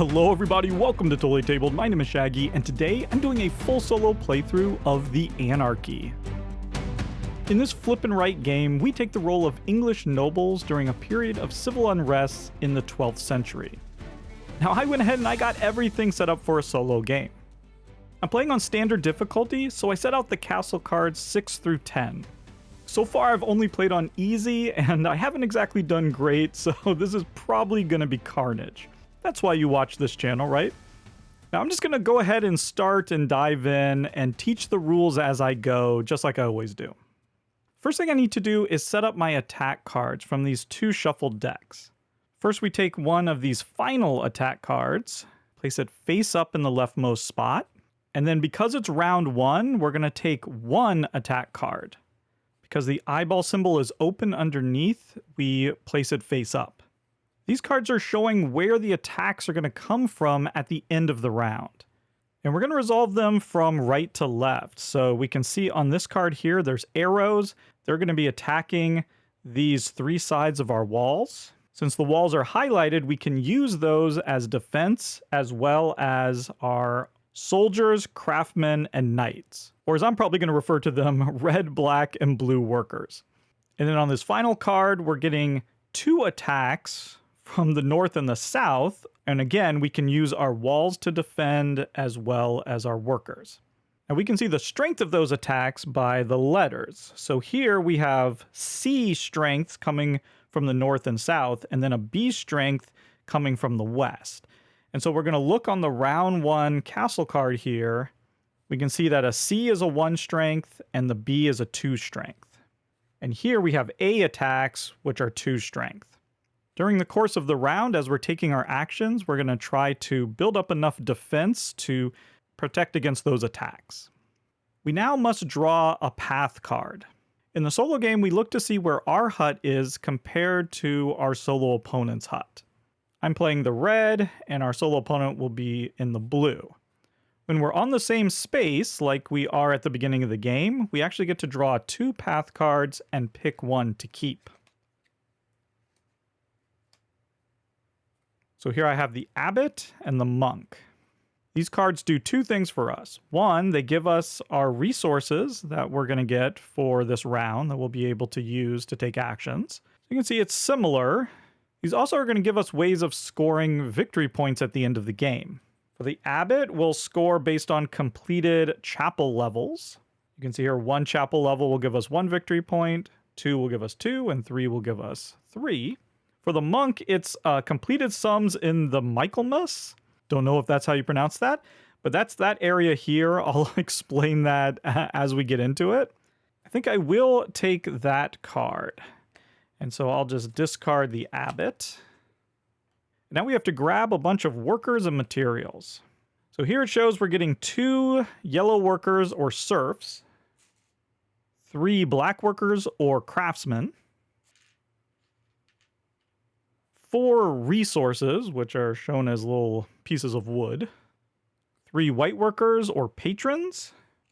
Hello everybody, welcome to Totally Tabled. My name is Shaggy, and today I'm doing a full solo playthrough of the Anarchy. In this flip and write game, we take the role of English nobles during a period of civil unrest in the 12th century. Now I went ahead and I got everything set up for a solo game. I'm playing on standard difficulty, so I set out the castle cards 6 through 10. So far I've only played on easy, and I haven't exactly done great, so this is probably gonna be carnage. That's why you watch this channel, right? Now I'm just gonna go ahead and start and dive in and teach the rules as I go, just like I always do. First thing I need to do is set up my attack cards from these two shuffled decks. First we take one of these final attack cards, place it face up in the leftmost spot, and then because it's round one, we're gonna take one attack card. Because the eyeball symbol is open underneath, we place it face up. These cards are showing where the attacks are going to come from at the end of the round. And we're going to resolve them from right to left. So we can see on this card here, there's arrows. They're going to be attacking these three sides of our walls. Since the walls are highlighted, we can use those as defense as well as our soldiers, craftsmen, and knights. Or as I'm probably going to refer to them, red, black, and blue workers. And then on this final card, we're getting two attacks from the north and the south, and again, we can use our walls to defend as well as our workers. And we can see the strength of those attacks by the letters. So here we have C strength coming from the north and south, and then a B strength coming from the west. And so we're going to look on the round one castle card here. We can see that a C is a 1 strength and the B is a 2 strength. And here we have A attacks, which are 2 strength. During the course of the round, as we're taking our actions, we're going to try to build up enough defense to protect against those attacks. We now must draw a path card. In the solo game, we look to see where our hut is compared to our solo opponent's hut. I'm playing the red, and our solo opponent will be in the blue. When we're on the same space, like we are at the beginning of the game, we actually get to draw 2 path cards and pick one to keep. So here I have the abbot and the monk. These cards do 2 things for us. One, they give us our resources that we're going to get for this round that we'll be able to use to take actions. So you can see it's similar. These also are going to give us ways of scoring victory points at the end of the game. For the abbot, we'll score based on completed chapel levels. You can see here 1 chapel level will give us 1 victory point, 2 will give us 2, and 3 will give us 3. For the monk, it's completed sums in the Michaelmas. Don't know if that's how you pronounce that, but that's that area here. I'll explain that as we get into it. I think I will take that card. And so I'll just discard the abbot. Now we have to grab a bunch of workers and materials. So here it shows we're getting 2 yellow workers or serfs, 3 black workers or craftsmen, 4 resources, which are shown as little pieces of wood, 3 white workers or patrons.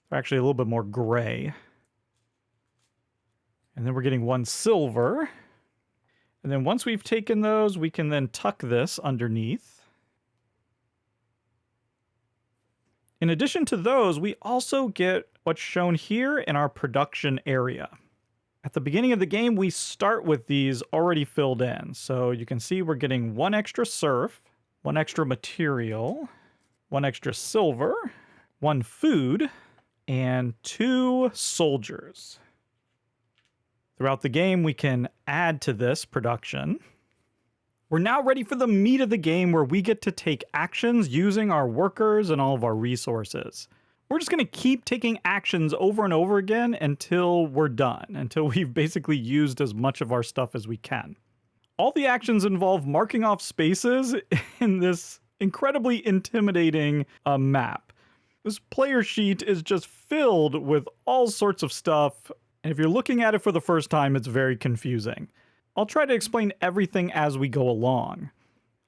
They're actually a little bit more gray. And then we're getting 1 silver. And then once we've taken those, we can then tuck this underneath. In addition to those, we also get what's shown here in our production area. At the beginning of the game, we start with these already filled in. So you can see we're getting 1 extra serf, 1 extra material, 1 extra silver, 1 food, and 2 soldiers. Throughout the game, we can add to this production. We're now ready for the meat of the game where we get to take actions using our workers and all of our resources. We're just going to keep taking actions over and over again until we're done, until we've basically used as much of our stuff as we can. All the actions involve marking off spaces in this incredibly intimidating map. This player sheet is just filled with all sorts of stuff, and if you're looking at it for the first time, it's very confusing. I'll try to explain everything as we go along.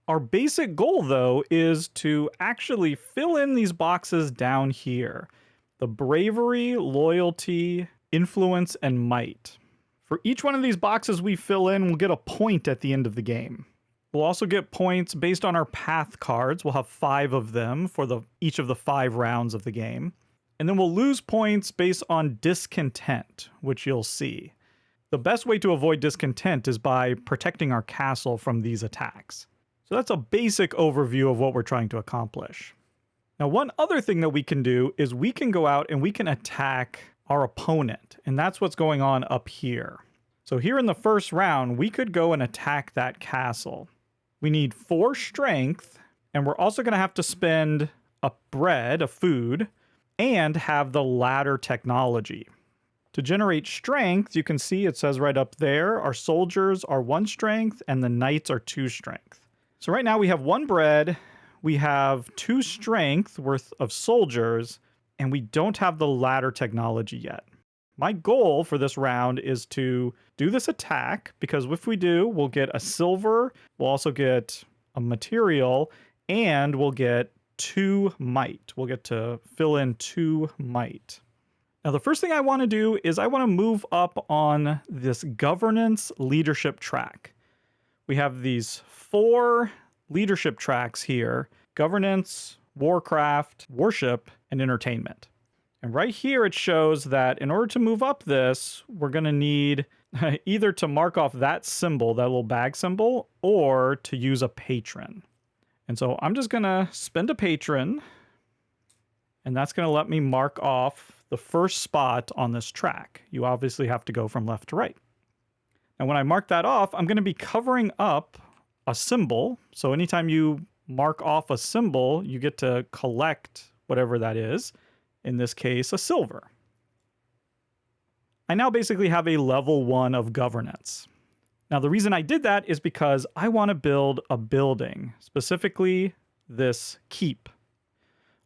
Our basic goal, though, is to actually fill in these boxes down here. The bravery, loyalty, influence, and might. For each one of these boxes we fill in, we'll get a point at the end of the game. We'll also get points based on our path cards. We'll have 5 of them for each of the 5 rounds of the game. And then we'll lose points based on discontent, which you'll see. The best way to avoid discontent is by protecting our castle from these attacks. So that's a basic overview of what we're trying to accomplish. Now, one other thing that we can do is we can go out and we can attack our opponent, and that's what's going on up here. So here in the first round, we could go and attack that castle. We need 4 strength, and we're also going to have to spend a food, and have the ladder technology. To generate strength, you can see it says right up there, our soldiers are 1 strength and the knights are 2 strength. So right now we have 1 bread, we have 2 strength worth of soldiers, and we don't have the ladder technology yet. My goal for this round is to do this attack, because if we do, we'll get a silver, we'll also get a material, and we'll get 2 might. We'll get to fill in 2 might. Now, the first thing I want to do is I want to move up on this governance leadership track. We have these 4 leadership tracks here: governance, warcraft, worship, and entertainment. And right here it shows that in order to move up this, we're going to need either to mark off that symbol, that little bag symbol, or to use a patron. And so I'm just going to spend a patron, and that's going to let me mark off the first spot on this track. You obviously have to go from left to right. And when I mark that off, I'm going to be covering up a symbol. So anytime you mark off a symbol, you get to collect whatever that is. In this case, a silver. I now basically have a level 1 of governance. Now, the reason I did that is because I want to build a building, specifically this keep.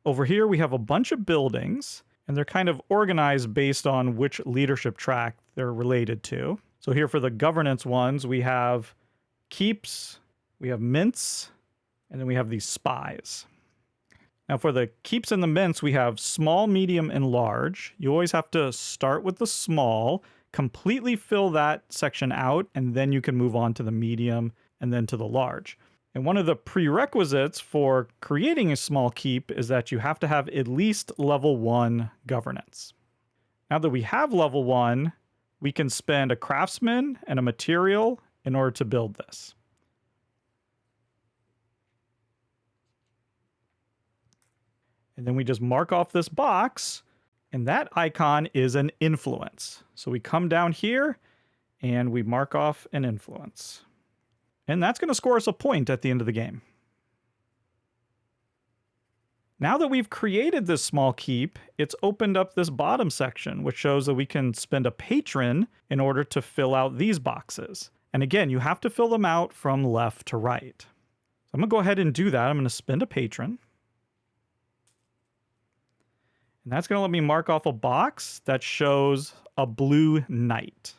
Over here, we have a bunch of buildings, and they're kind of organized based on which leadership track they're related to. So here for the governance ones, we have keeps, we have mints, and then we have these spies. Now for the keeps and the mints, we have small, medium, and large. You always have to start with the small, completely fill that section out, and then you can move on to the medium and then to the large. And one of the prerequisites for creating a small keep is that you have to have at least level 1 governance. Now that we have level 1, we can spend a craftsman and a material in order to build this. And then we just mark off this box, and that icon is an influence. So we come down here and we mark off an influence. And that's going to score us a point at the end of the game. Now that we've created this small keep, it's opened up this bottom section, which shows that we can spend a patron in order to fill out these boxes. And again, you have to fill them out from left to right. So I'm going to go ahead and do that. I'm going to spend a patron. And that's going to let me mark off a box that shows a blue knight.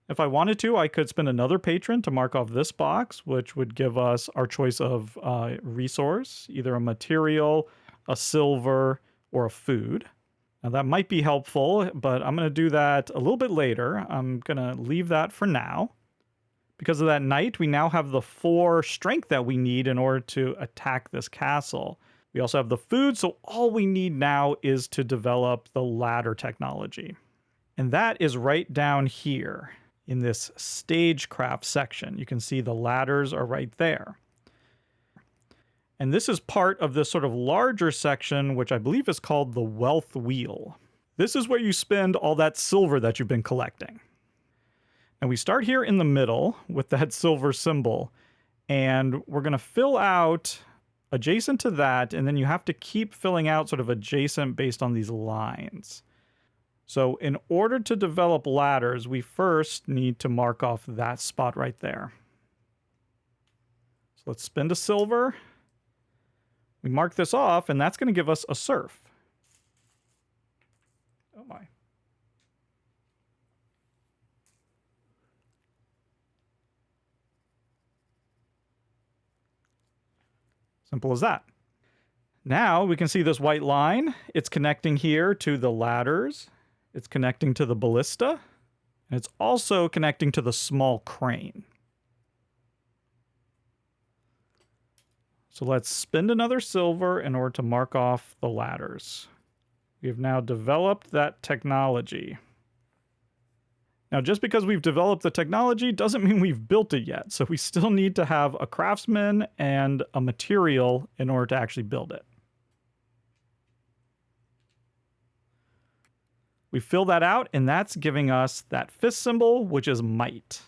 If I wanted to, I could spend another patron to mark off this box, which would give us our choice of resource, either a material, a silver, or a food. Now that might be helpful, but I'm going to do that a little bit later. I'm going to leave that for now. Because of that knight, we now have the 4 strength that we need in order to attack this castle. We also have the food, so all we need now is to develop the ladder technology. And that is right down here in this stagecraft section. You can see the ladders are right there. And this is part of this sort of larger section, which I believe is called the wealth wheel. This is where you spend all that silver that you've been collecting. And we start here in the middle with that silver symbol, and we're going to fill out adjacent to that, and then you have to keep filling out sort of adjacent based on these lines. So in order to develop ladders, we first need to mark off that spot right there. So let's spend a silver. We mark this off, and that's going to give us a serf. Oh my. Simple as that. Now we can see this white line. It's connecting here to the ladders. It's connecting to the ballista. And it's also connecting to the small crane. So let's spend another silver in order to mark off the ladders. We have now developed that technology. Now, just because we've developed the technology doesn't mean we've built it yet. So we still need to have a craftsman and a material in order to actually build it. We fill that out, and that's giving us that fist symbol, which is might.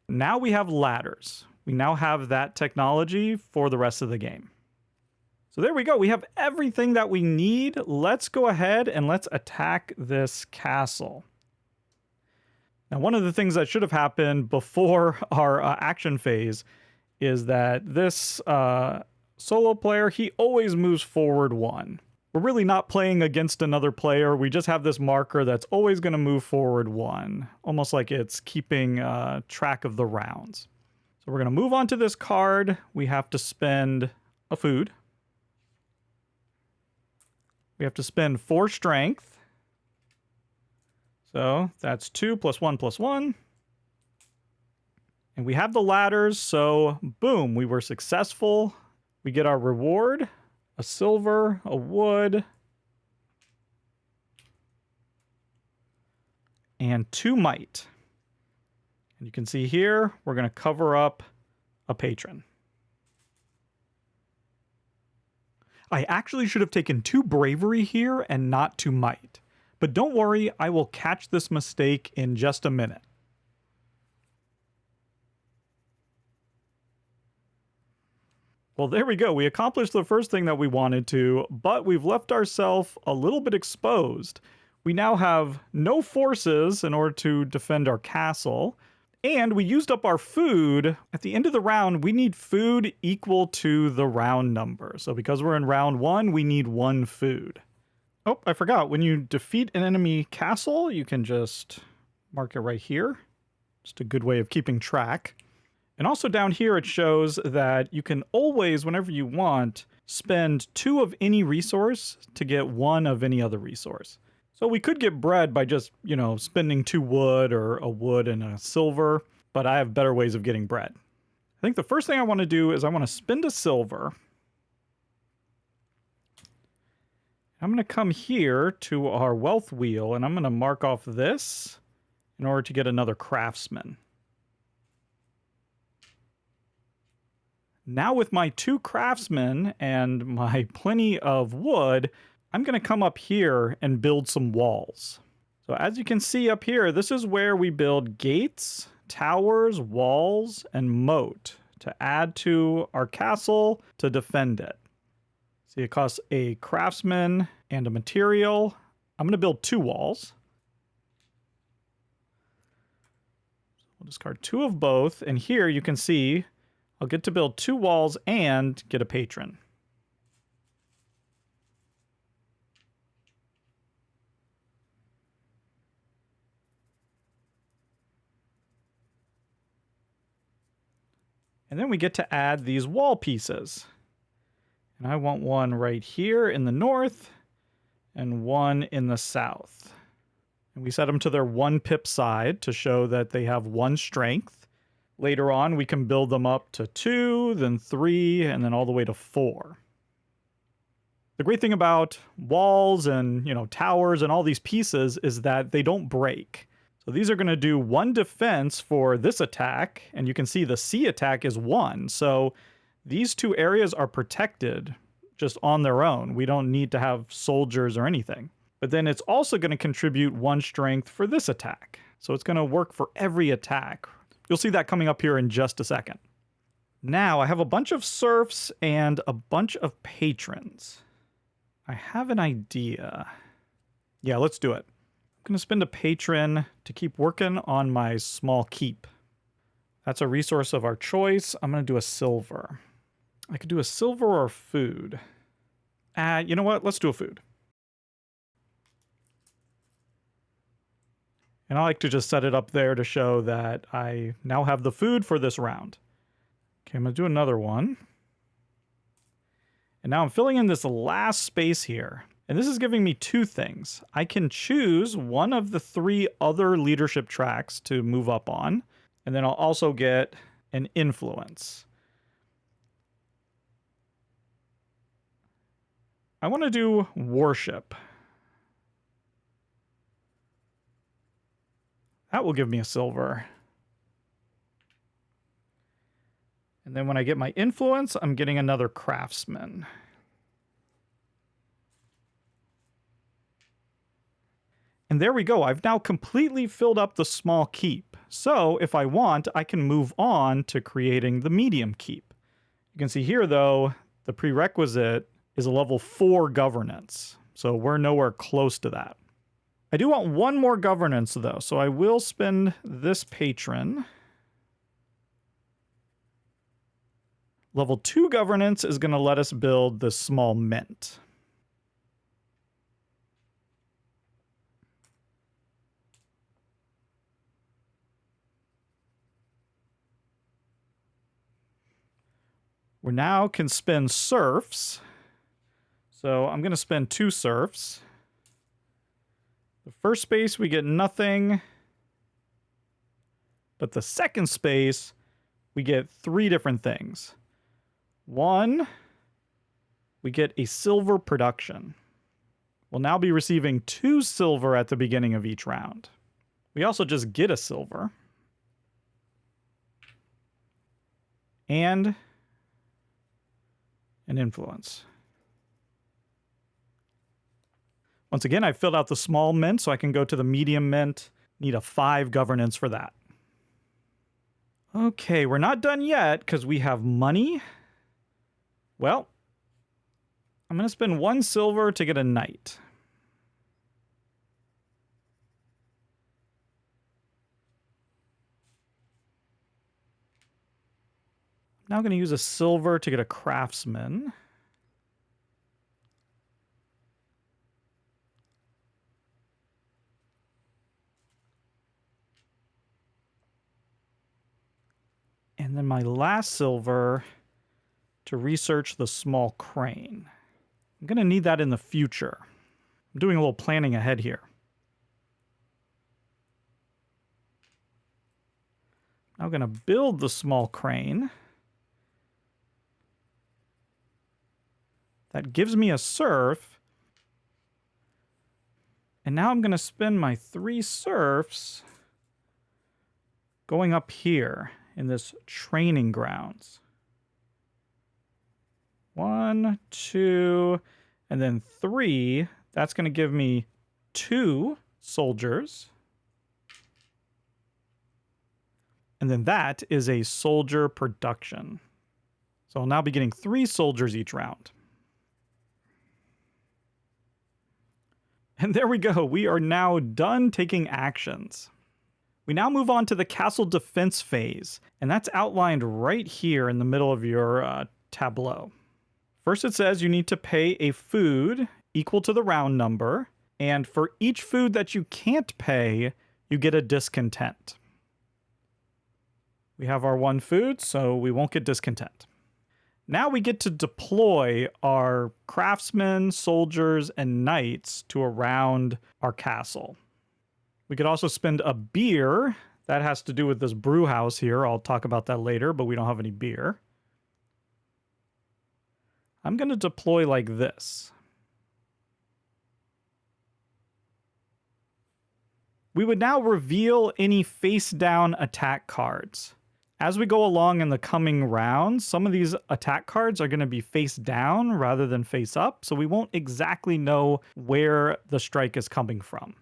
Now we have ladders. We now have that technology for the rest of the game. So there we go. We have everything that we need. Let's go ahead and let's attack this castle. Now, one of the things that should have happened before our action phase is that this solo player, he always moves forward one. We're really not playing against another player. We just have this marker that's always going to move forward one, almost like it's keeping track of the rounds. So we're going to move on to this card. We have to spend a food. We have to spend 4 strength. So that's 2 + 1 + 1. And we have the ladders, so boom, we were successful. We get our reward, a silver, a wood, and 2 might. And you can see here, we're going to cover up a patron. I actually should have taken 2 bravery here and not 2 might. But don't worry, I will catch this mistake in just a minute. Well, there we go. We accomplished the first thing that we wanted to, but we've left ourselves a little bit exposed. We now have no forces in order to defend our castle, and we used up our food. At the end of the round, we need food equal to the round number. So because we're in round 1, we need 1 food. Oh, I forgot. When you defeat an enemy castle, you can just mark it right here. Just a good way of keeping track. And also down here, it shows that you can always, whenever you want, spend 2 of any resource to get 1 of any other resource. So we could get bread by just, spending 2 wood or a wood and a silver, but I have better ways of getting bread. I think the first thing I want to do is I want to spend a silver. I'm going to come here to our wealth wheel, and I'm going to mark off this in order to get another craftsman. Now with my 2 craftsmen and my plenty of wood, I'm going to come up here and build some walls. So as you can see up here, this is where we build gates, towers, walls, and moat to add to our castle to defend it. See, it costs a craftsman and a material. I'm going to build 2 walls. We'll discard 2 of both, and here you can see I'll get to build 2 walls and get a patron. And then we get to add these wall pieces. And I want one right here in the north and one in the south. And we set them to their 1 pip side to show that they have 1 strength. Later on, we can build them up to 2, then 3, and then all the way to 4. The great thing about walls and, towers and all these pieces is that they don't break. So these are going to do 1 defense for this attack, and you can see the C attack is 1. So these 2 areas are protected just on their own. We don't need to have soldiers or anything. But then it's also going to contribute 1 strength for this attack. So it's going to work for every attack. You'll see that coming up here in just a second. Now, I have a bunch of serfs and a bunch of patrons. I have an idea. Yeah, let's do it. I'm going to spend a patron to keep working on my small keep. That's a resource of our choice. I'm going to do a silver. I could do a silver or food. You know what? Let's do a food. And I like to just set it up there to show that I now have the food for this round. Okay, I'm going to do another one. And now I'm filling in this last space here. And this is giving me two things. I can choose one of the 3 other leadership tracks to move up on. And then I'll also get an influence. I want to do worship. That will give me a silver. And then when I get my influence, I'm getting another craftsman. And there we go. I've now completely filled up the small keep. So if I want, I can move on to creating the medium keep. You can see here, though, the prerequisite is a level 4 governance. So we're nowhere close to that. I do want one more governance, though. So I will spend this patron. Level 2 governance is going to let us build this small mint. We now can spend serfs. So I'm going to spend 2 serfs. The first space, we get nothing. But the second space, we get 3 different things. 1, we get a silver production. We'll now be receiving 2 silver at the beginning of each round. We also just get a silver. And an influence. Once again, I filled out the small mint, so I can go to the medium mint. Need a 5 governance for that. Okay, we're not done yet because we have money. Well, I'm going to spend 1 silver to get a knight. Now I'm going to use a silver to get a craftsman. And then my last silver to research the small crane. I'm going to need that in the future. I'm doing a little planning ahead here. Now I'm going to build the small crane. That gives me a serf. And now I'm going to spend my 3 serfs going up here in this training grounds. 1, 2, and then 3. That's going to give me 2 soldiers. And then that is a soldier production. So I'll now be getting 3 soldiers each round. And there we go. We are now done taking actions. We now move on to the castle defense phase, and that's outlined right here in the middle of your tableau. First, it says you need to pay a food equal to the round number, and for each food that you can't pay, you get a discontent. We have our 1 food, so we won't get discontent. Now we get to deploy our craftsmen, soldiers, and knights to around our castle. We could also spend a beer. That has to do with this brew house here. I'll talk about that later, but we don't have any beer. I'm going to deploy like this. We would now reveal any face-down attack cards. As we go along in the coming rounds, some of these attack cards are going to be face down rather than face up, so we won't exactly know where the strike is coming from.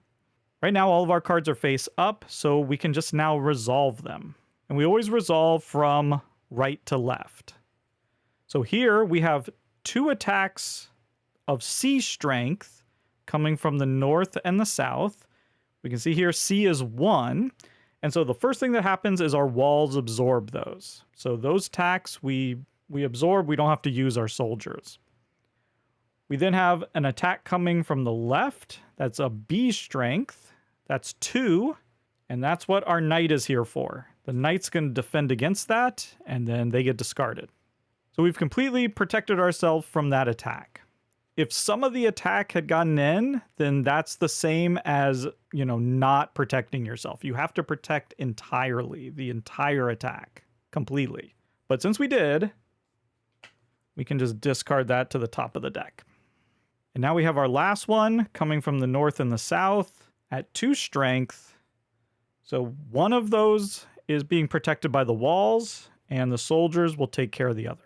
Right now, all of our cards are face up, so we can just now resolve them. And we always resolve from right to left. So here we have 2 attacks of C strength coming from the north and the south. We can see here C is 1. And so the first thing that happens is our walls absorb those. So those attacks we absorb, we don't have to use our soldiers. We then have an attack coming from the left. That's a B strength. That's 2. And that's what our knight is here for. The knight's going to defend against that, and then they get discarded. So we've completely protected ourselves from that attack. If some of the attack had gotten in, then that's the same as, not protecting yourself. You have to protect entirely, the entire attack, completely. But since we did, we can just discard that to the top of the deck. And now we have our last one coming from the north and the south at 2 strength. So one of those is being protected by the walls, and the soldiers will take care of the other.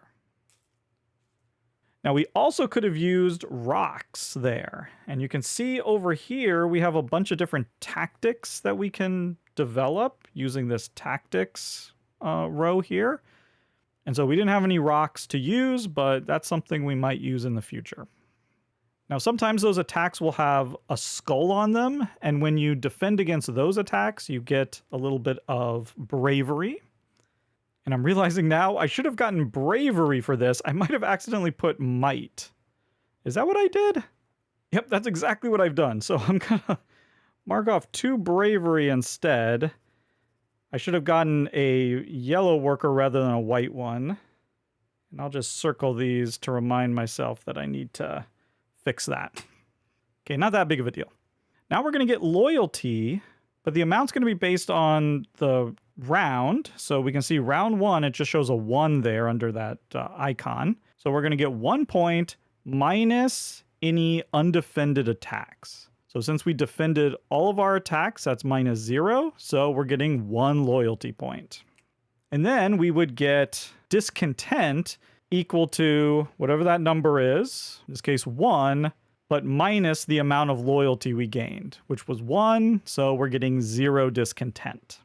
Now we also could have used rocks there. And you can see over here we have a bunch of different tactics that we can develop using this tactics row here. And so we didn't have any rocks to use, but that's something we might use in the future. Now, sometimes those attacks will have a skull on them, and when you defend against those attacks, you get a little bit of bravery. And I'm realizing now I should have gotten bravery for this. I might have accidentally put might. Is that what I did? Yep, that's exactly what I've done. So I'm gonna mark off 2 bravery instead. I should have gotten a yellow worker rather than a white one. And I'll just circle these to remind myself that I need to fix that. Okay, not that big of a deal. Now we're going to get loyalty, but the amount's going to be based on the round. So we can see round 1, it just shows a 1 there under that icon. So we're going to get 1 point minus any undefended attacks. So since we defended all of our attacks, that's -0. So we're getting 1 loyalty point. And then we would get discontent equal to whatever that number is, in this case 1, but minus the amount of loyalty we gained, which was 1, so we're getting 0 discontent.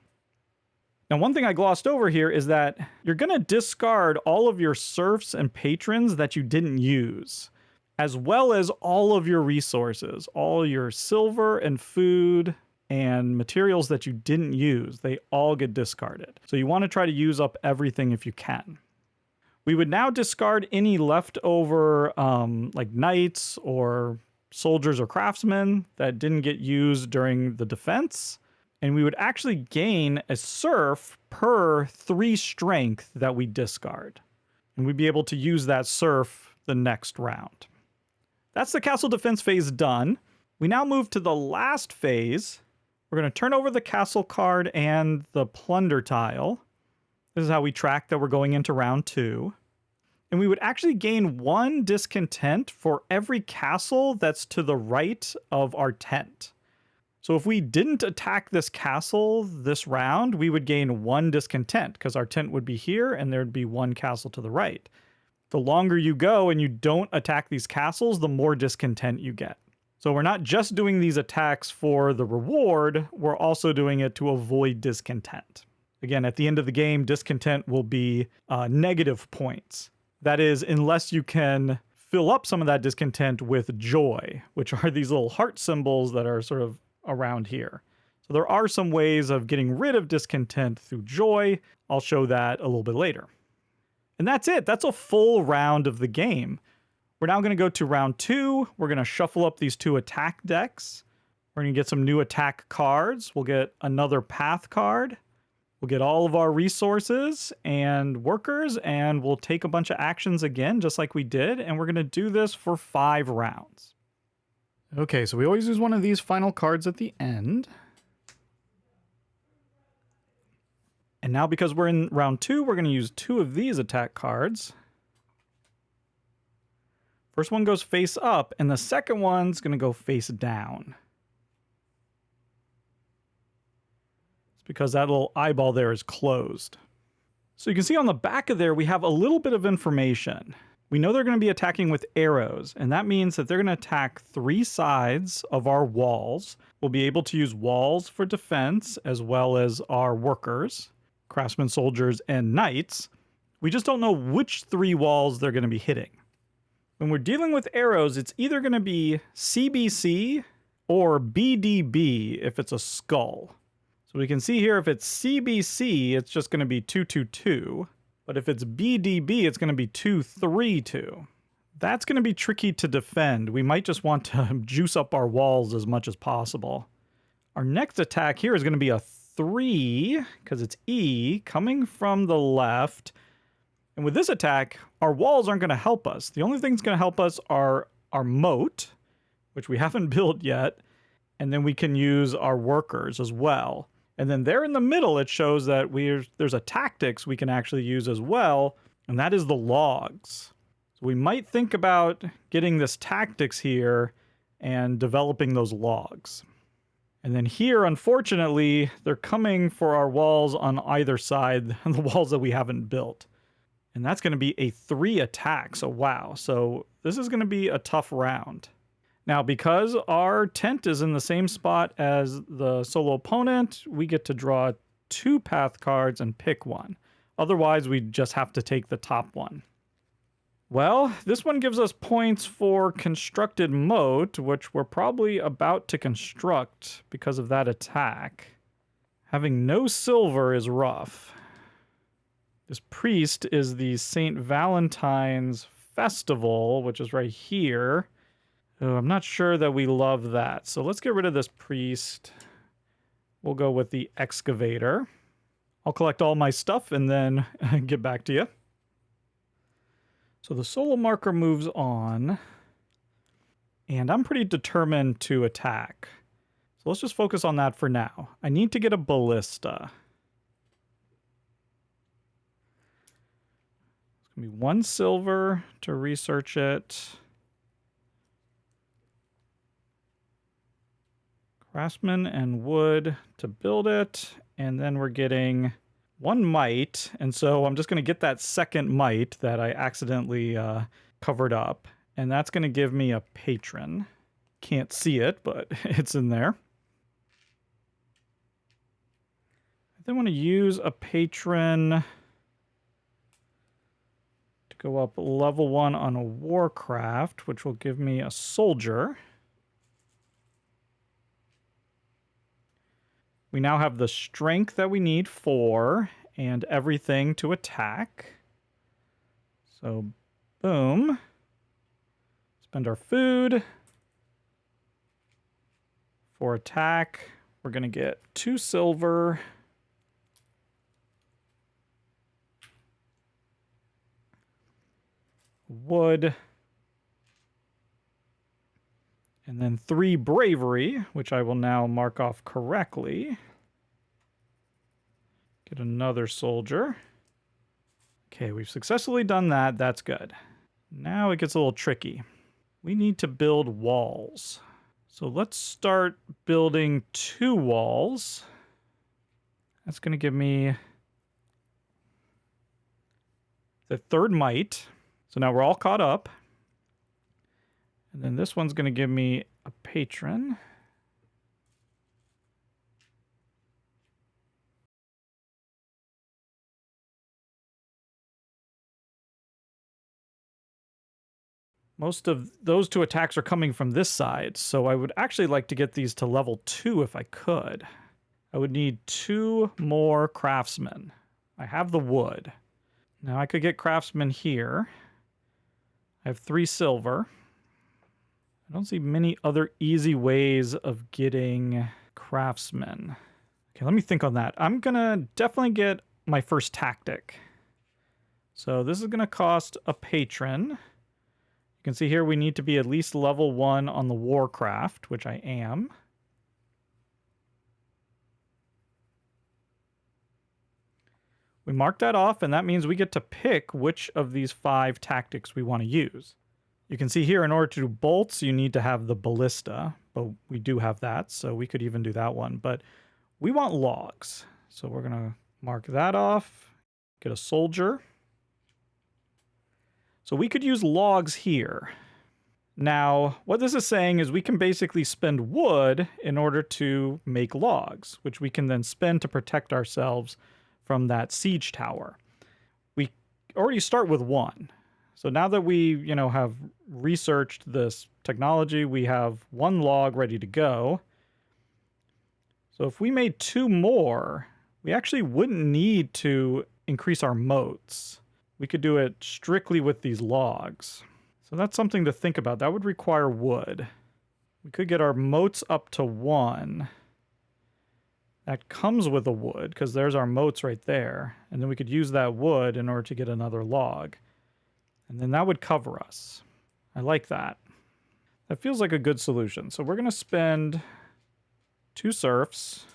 Now, one thing I glossed over here is that you're going to discard all of your serfs and patrons that you didn't use, as well as all of your resources, all your silver and food and materials that you didn't use. They all get discarded. So you want to try to use up everything if you can. We would now discard any leftover like knights or soldiers or craftsmen that didn't get used during the defense. And we would actually gain a serf per 3 strength that we discard. And we'd be able to use that serf the next round. That's the castle defense phase done. We now move to the last phase. We're going to turn over the castle card and the plunder tile. This is how we track that we're going into round 2. And we would actually gain 1 discontent for every castle that's to the right of our tent. So if we didn't attack this castle this round, we would gain 1 discontent because our tent would be here and there'd be 1 castle to the right. The longer you go and you don't attack these castles, the more discontent you get. So we're not just doing these attacks for the reward, we're also doing it to avoid discontent. Again, at the end of the game, discontent will be negative points. That is, unless you can fill up some of that discontent with joy, which are these little heart symbols that are sort of around here. So there are some ways of getting rid of discontent through joy. I'll show that a little bit later. And that's it. That's a full round of the game. We're now going to go to round 2. We're going to shuffle up these 2 attack decks. We're going to get some new attack cards. We'll get another path card. We'll get all of our resources and workers, and we'll take a bunch of actions again, just like we did. And we're going to do this for 5 rounds. Okay, so we always use one of these final cards at the end. And now because we're in round 2, we're going to use 2 of these attack cards. First one goes face up, and the second one's going to go face down. It's because that little eyeball there is closed. So you can see on the back of there, we have a little bit of information. We know they're going to be attacking with arrows, and that means that they're going to attack 3 sides of our walls. We'll be able to use walls for defense, as well as our workers, craftsmen, soldiers, and knights. We just don't know which 3 walls they're going to be hitting. When we're dealing with arrows, it's either going to be CBC or BDB if it's a skull. So we can see here if it's CBC, it's just going to be 222. But if it's BDB, it's going to be 232. That's going to be tricky to defend. We might just want to juice up our walls as much as possible. Our next attack here is going to be a 3, because it's E, coming from the left. And with this attack, our walls aren't going to help us. The only thing that's going to help us are our moat, which we haven't built yet. And then we can use our workers as well. And then there in the middle, it shows that there's a tactics we can actually use as well, and that is the logs. So we might think about getting this tactics here and developing those logs. And then here, unfortunately, they're coming for our walls on either side, the walls that we haven't built. And that's going to be a 3 attack, so wow. So this is going to be a tough round. Now, because our tent is in the same spot as the solo opponent, we get to draw 2 path cards and pick one. Otherwise, we just have to take the top one. Well, this one gives us points for constructed moat, which we're probably about to construct because of that attack. Having no silver is rough. This priest is the St. Valentine's Festival, which is right here. Oh, I'm not sure that we love that. So let's get rid of this priest. We'll go with the excavator. I'll collect all my stuff and then get back to you. So the solo marker moves on. And I'm pretty determined to attack. So let's just focus on that for now. I need to get a ballista. It's going to be 1 silver to research it. Craftsman and wood to build it, and then we're getting 1 might, and so I'm just going to get that second might that I accidentally covered up, and that's going to give me a patron. Can't see it, but it's in there. I then want to use a patron to go up level 1 on a warcraft, which will give me a soldier. We now have the strength that we need for and everything to attack. So, boom. Spend our food. For attack, we're going to get 2 silver. Wood. And then 3 bravery, which I will now mark off correctly. Get another soldier. Okay, we've successfully done that. That's good. Now it gets a little tricky. We need to build walls. So let's start building 2 walls. That's going to give me the 3rd might. So now we're all caught up. And then this one's going to give me a patron. Most of those 2 attacks are coming from this side, so I would actually like to get these to level 2 if I could. I would need 2 more craftsmen. I have the wood. Now I could get craftsmen here. I have 3 silver. I don't see many other easy ways of getting craftsmen. Okay, let me think on that. I'm gonna definitely get my first tactic. So this is gonna cost a patron. You can see here we need to be at least level 1 on the warcraft, which I am. We mark that off, and that means we get to pick which of these 5 tactics we want to use. You can see here, in order to do bolts, you need to have the ballista, but we do have that, so we could even do that one. But we want logs, so we're going to mark that off, get a soldier. So we could use logs here. Now, what this is saying is we can basically spend wood in order to make logs, which we can then spend to protect ourselves from that siege tower. We already start with 1. So now that we, have researched this technology, we have 1 log ready to go. So if we made 2 more, we actually wouldn't need to increase our moats. We could do it strictly with these logs. So that's something to think about. That would require wood. We could get our moats up to 1. That comes with a wood, because there's our moats right there. And then we could use that wood in order to get another log. And then that would cover us. I like that. That feels like a good solution. So we're going to spend 2 serfs.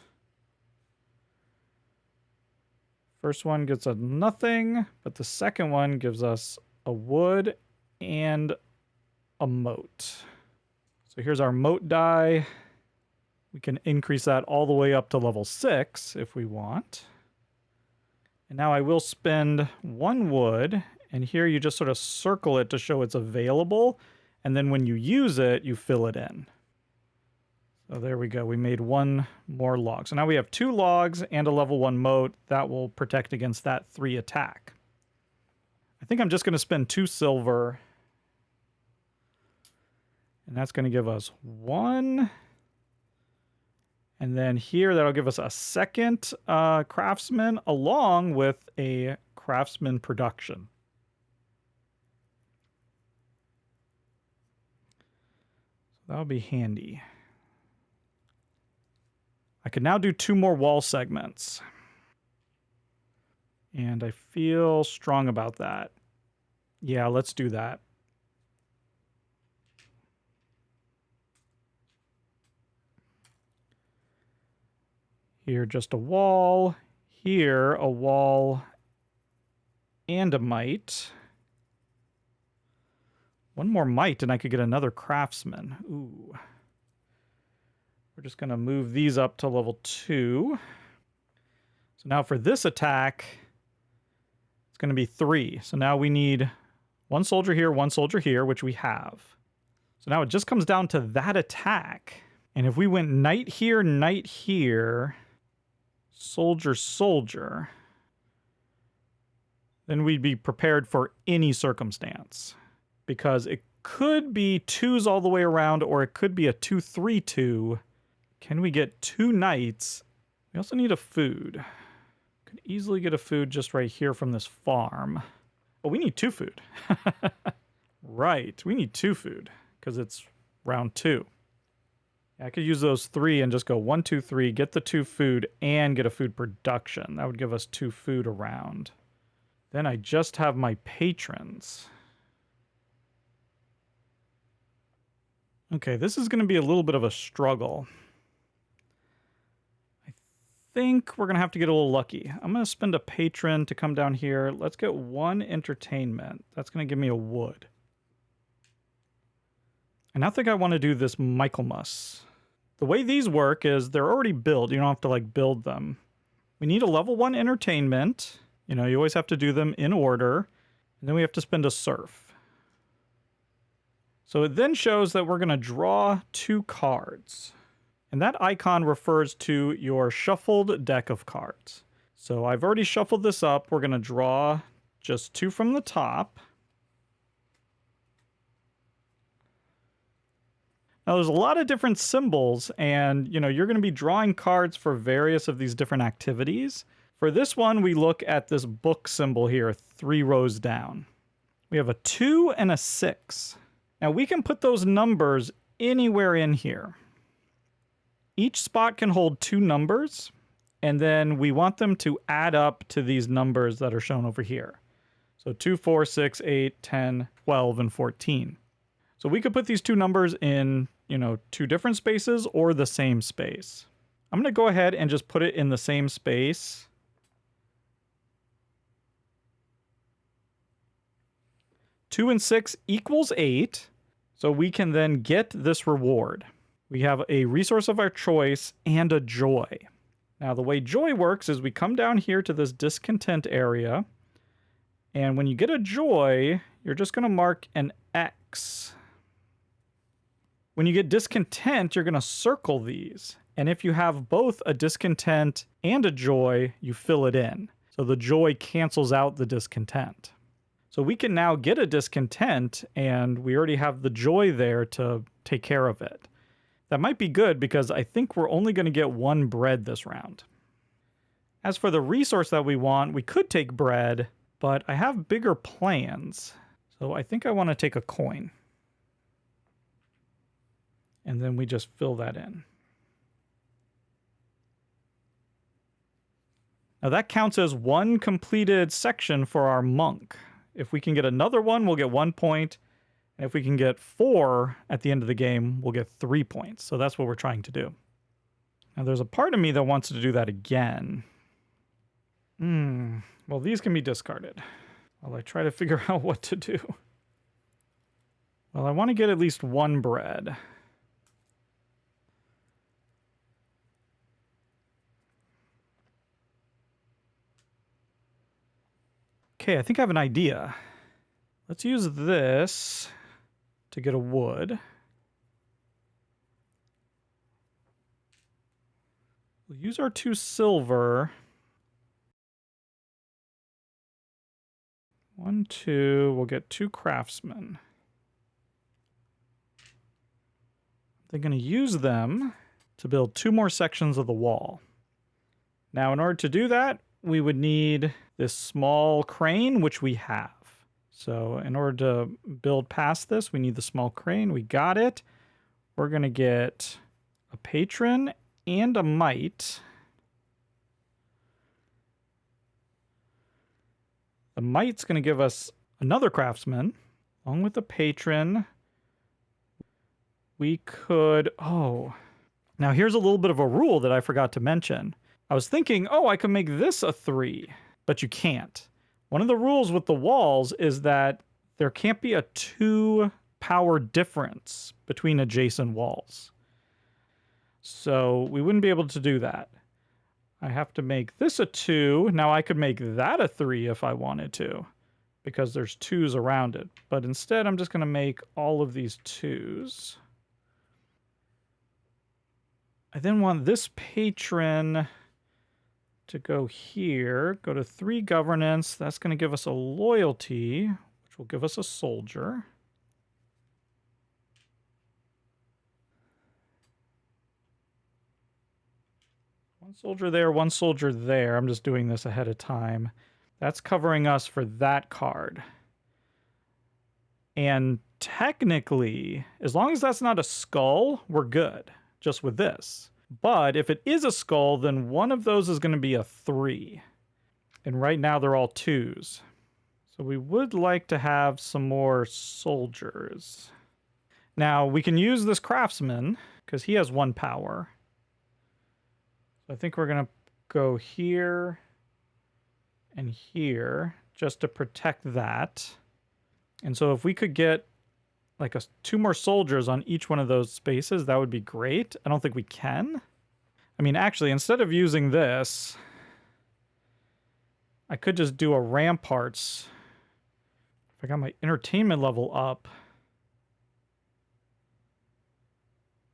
First one gives us nothing, but the second one gives us a wood and a moat. So here's our moat die. We can increase that all the way up to level 6 if we want. And now I will spend 1 wood, and here you just sort of circle it to show it's available, and then when you use it, you fill it in. So there we go. We made 1 more log. So now we have 2 logs and a level 1 moat. That will protect against that 3 attack. I think I'm just going to spend 2 silver. And that's going to give us 1. And then here, that'll give us a second craftsman along with a craftsman production. So that'll be handy. I can now do 2 more wall segments. And I feel strong about that. Yeah, let's do that. Here, just a wall. Here, a wall and a mite. 1 more mite and I could get another craftsman. Ooh. We're just going to move these up to level 2. So now for this attack, it's going to be 3. So now we need 1 soldier here, 1 soldier here, which we have. So now it just comes down to that attack. And if we went knight here, soldier, soldier, then we'd be prepared for any circumstance. Because it could be 2s all the way around, or it could be a 2-3-2. Can we get 2 knights? We also need a food. Could easily get a food just right here from this farm. Oh, we need 2 food. Right, we need 2 food, because it's round 2. I could use those 3 and just go 1, 2, 3, get the 2 food, and get a food production. That would give us 2 food around. Then I just have my patrons. Okay, this is going to be a little bit of a struggle. I think we're going to have to get a little lucky. I'm going to spend a patron to come down here. Let's get 1 entertainment. That's going to give me a wood. And I think I want to do this Michaelmas. The way these work is they're already built. You don't have to like build them. We need a level 1 entertainment. You know, you always have to do them in order. And then we have to spend a serf. So it then shows that we're going to draw 2 cards. And that icon refers to your shuffled deck of cards. So I've already shuffled this up. We're going to draw just 2 from the top. Now, there's a lot of different symbols, and you're going to be drawing cards for various of these different activities. For this one, we look at this book symbol here, 3 rows down. We have a 2 and a 6. Now, we can put those numbers anywhere in here. Each spot can hold 2 numbers, and then we want them to add up to these numbers that are shown over here. So 2, 4, 6, 8, 10, 12, and 14. So we could put these 2 numbers in 2 different spaces or the same space. I'm going to go ahead and just put it in the same space. Two and 6 equals 8. So we can then get this reward. We have a resource of our choice and a joy. Now the way joy works is we come down here to this discontent area. And when you get a joy, you're just going to mark an X. When you get discontent, you're going to circle these. And if you have both a discontent and a joy, you fill it in. So the joy cancels out the discontent. So we can now get a discontent, and we already have the joy there to take care of it. That might be good because I think we're only going to get 1 bread this round. As for the resource that we want, we could take bread, but I have bigger plans. So I think I want to take a coin. And then we just fill that in. Now that counts as one completed section for our monk. If we can get another one, we'll get 1 point. And if we can get 4 at the end of the game, we'll get 3 points. So that's what we're trying to do. Now there's a part of me that wants to do that again. Well, these can be discarded while I try to figure out what to do. Well, I want to get at least 1 bread. Okay, I think I have an idea. Let's use this to get a wood. We'll use our 2 silver. 1, 2, we'll get 2 craftsmen. They're going to use them to build 2 more sections of the wall. Now, in order to do that, we would need this small crane, which we have. So in order to build past this, we need the small crane. We got it. We're going to get a patron and a mite. The mite's going to give us another craftsman, along with the patron. We could... Oh. Now here's a little bit of a rule that I forgot to mention. I was thinking, oh, I could make this a 3, but you can't. One of the rules with the walls is that there can't be a 2 power difference between adjacent walls. So we wouldn't be able to do that. I have to make this a 2. Now I could make that a 3 if I wanted to, because there's 2s around it. But instead, I'm just going to make all of these 2s. I then want this patron to go here, go to 3 governance. That's going to give us a loyalty, which will give us a soldier. One soldier there, 1 soldier there. I'm just doing this ahead of time. That's covering us for that card. And technically, as long as that's not a skull, we're good, just with this. But if it is a skull, then one of those is going to be a 3. And right now they're all 2s. So we would like to have some more soldiers. Now we can use this craftsman because he has 1 power. So I think we're going to go here and here just to protect that. And so if we could get like 2 more soldiers on each one of those spaces, that would be great. I don't think we can. I mean, actually, instead of using this, I could just do a ramparts. If I got my entertainment level up.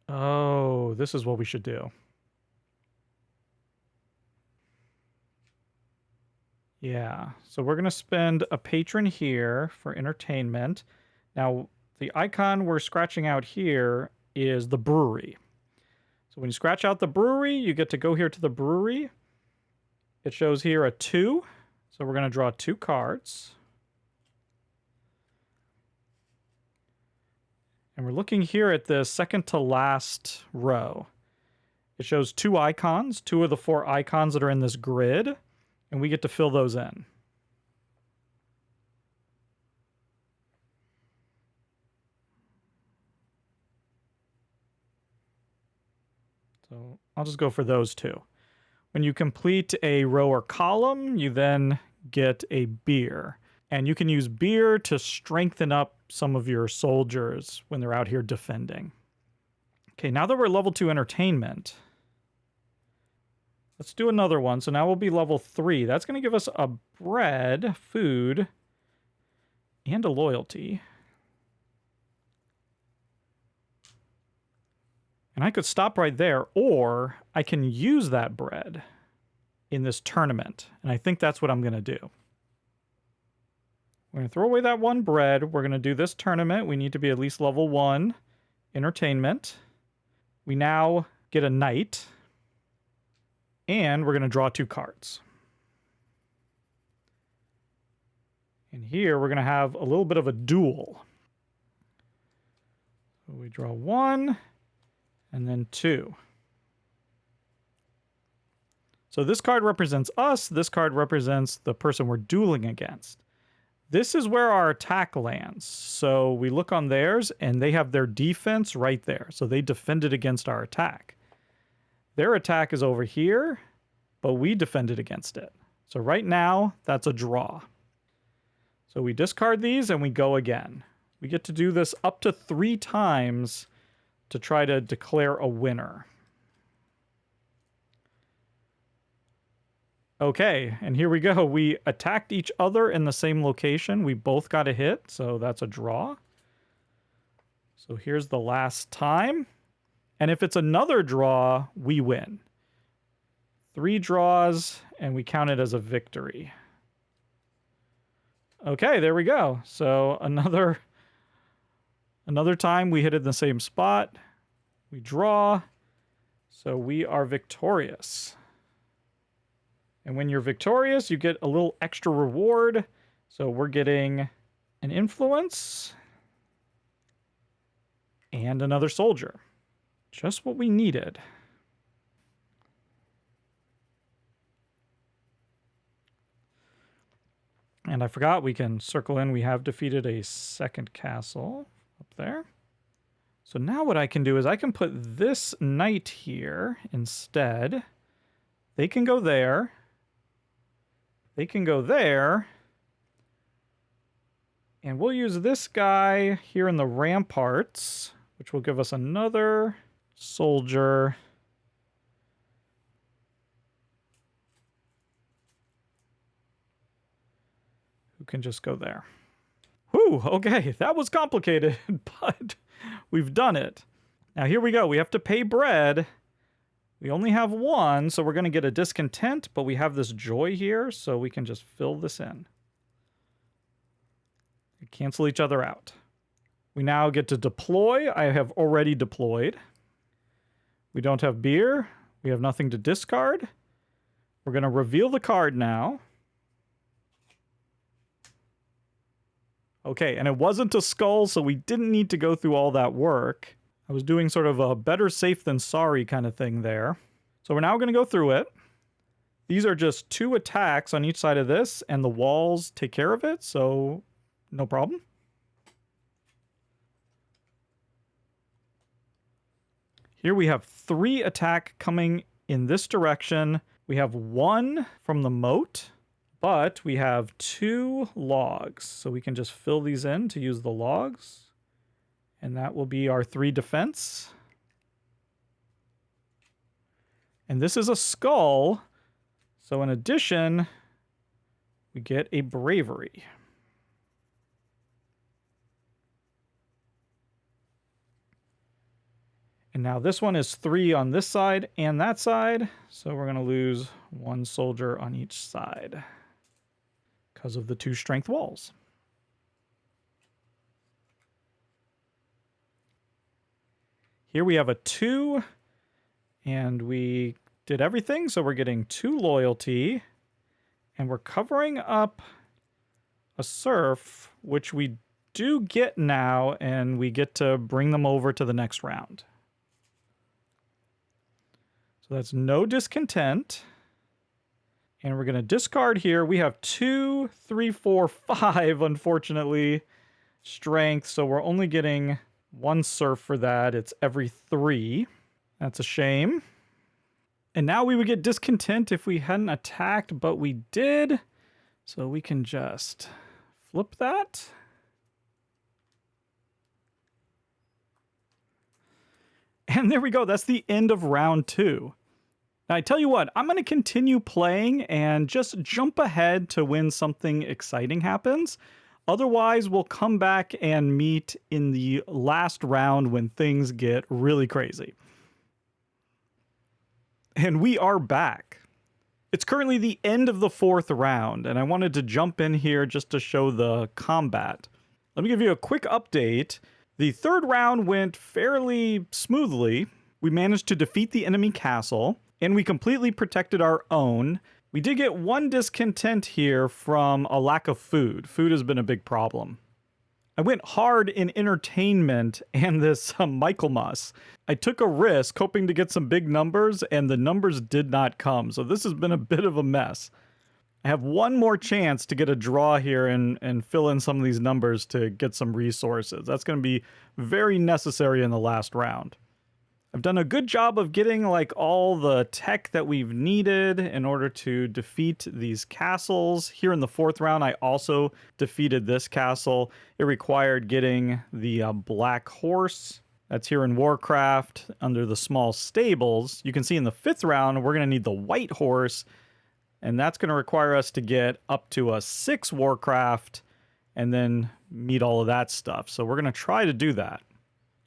Oh, this is what we should do. Yeah, so we're going to spend a patron here for entertainment. Now, the icon we're scratching out here is the brewery. So when you scratch out the brewery, you get to go here to the brewery. It shows here a 2. So we're going to draw 2 cards. And we're looking here at the second to last row. It shows 2 icons, 2 of the 4 icons that are in this grid, and we get to fill those in. So I'll just go for those 2. When you complete a row or column, you then get a beer. And you can use beer to strengthen up some of your soldiers when they're out here defending. Okay, now that we're level 2 entertainment, let's do another one. So now we'll be level 3. That's going to give us a bread, food, and a loyalty. And I could stop right there, or I can use that bread in this tournament. And I think that's what I'm going to do. We're going to throw away that 1 bread. We're going to do this tournament. We need to be at least level 1 entertainment. We now get a knight. And we're going to draw 2 cards. And here we're going to have a little bit of a duel. So we draw 1 and then 2. So this card represents us. This card represents the person we're dueling against. This is where our attack lands. So we look on theirs, and they have their defense right there. So they defended against our attack. Their attack is over here, but we defended against it. So right now, that's a draw. So we discard these, and we go again. We get to do this up to 3 times to try to declare a winner. Okay, and here we go. We attacked each other in the same location. We both got a hit, so that's a draw. So here's the last time. And if it's another draw, we win. 3 draws, and we count it as a victory. Okay, there we go. So another time we hit it in the same spot. We draw. So we are victorious. And when you're victorious, you get a little extra reward. So we're getting an influence and another soldier. Just what we needed. And I forgot we can circle in. We have defeated a second castle up there. So now what I can do is I can put this knight here instead. They can go there. They can go there. And we'll use this guy here in the ramparts, which will give us another soldier. Who can just go there. Whew, okay, that was complicated, but we've done it. Now here we go. We have to pay bread. We only have 1, so we're going to get a discontent, but we have this joy here, so we can just fill this in. We cancel each other out. We now get to deploy. I have already deployed. We don't have beer. We have nothing to discard. We're going to reveal the card now. Okay, and it wasn't a skull, so we didn't need to go through all that work. I was doing sort of a better safe than sorry kind of thing there. So we're now going to go through it. These are just 2 attacks on each side of this, and the walls take care of it, so no problem. Here we have 3 attack coming in this direction. We have 1 from the moat, but we have 2 logs. So we can just fill these in to use the logs. And that will be our 3 defense. And this is a skull. So in addition, we get a bravery. And now this one is 3 on this side and that side. So we're going to lose 1 soldier on each side because of the 2 strength walls. Here we have a 2, and we did everything, so we're getting 2 loyalty, and we're covering up a serf, which we do get now, and we get to bring them over to the next round. So that's no discontent, and we're going to discard here. We have 2, 3, 4, 5, unfortunately, strength, so we're only getting 1 serf for that. It's every 3. That's a shame. And now we would get discontent if we hadn't attacked, but we did. So we can just flip that. And there we go. That's the end of round 2. Now, I tell you what, I'm going to continue playing and just jump ahead to when something exciting happens. Otherwise, we'll come back and meet in the last round when things get really crazy. And we are back. It's currently the end of the 4th round, and I wanted to jump in here just to show the combat. Let me give you a quick update. The 3rd round went fairly smoothly. We managed to defeat the enemy castle, and we completely protected our own. We did get 1 discontent here from a lack of food. Food has been a big problem. I went hard in entertainment and this Michaelmas. I took a risk hoping to get some big numbers, and the numbers did not come. So this has been a bit of a mess. I have one more chance to get a draw here and fill in some of these numbers to get some resources. That's going to be very necessary in the last round. I've done a good job of getting like all the tech that we've needed in order to defeat these castles. Here in the 4th round, I also defeated this castle. It required getting the black horse. That's here in Warcraft under the small stables. You can see in the 5th round, we're going to need the white horse, and that's going to require us to get up to a 6 Warcraft and then meet all of that stuff. So we're going to try to do that.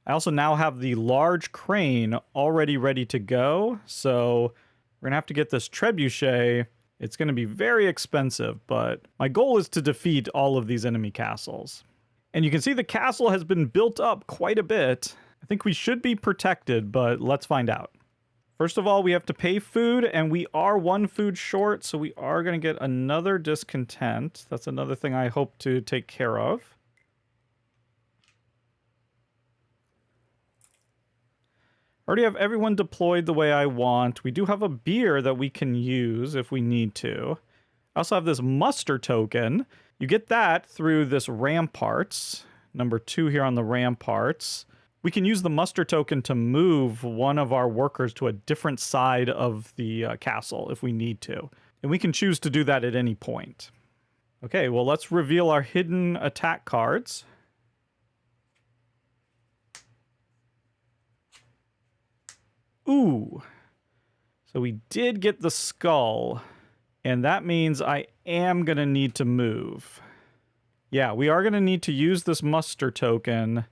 I also now have the large crane already ready to go, so we're going to have to get this trebuchet. It's going to be very expensive, but my goal is to defeat all of these enemy castles. And you can see the castle has been built up quite a bit. I think we should be protected, but let's find out. First of all, we have to pay food, and we are 1 food short, so we are going to get another discontent. That's another thing I hope to take care of. Already have everyone deployed the way I want. We do have a beer that we can use if we need to. I also have this muster token. You get that through this ramparts. Number 2 here on the ramparts. We can use the muster token to move one of our workers to a different side of the castle if we need to. And we can choose to do that at any point. Okay, well, let's reveal our hidden attack cards. Ooh. So we did get the skull, and that means I am going to need to move. Yeah, we are going to need to use this muster token.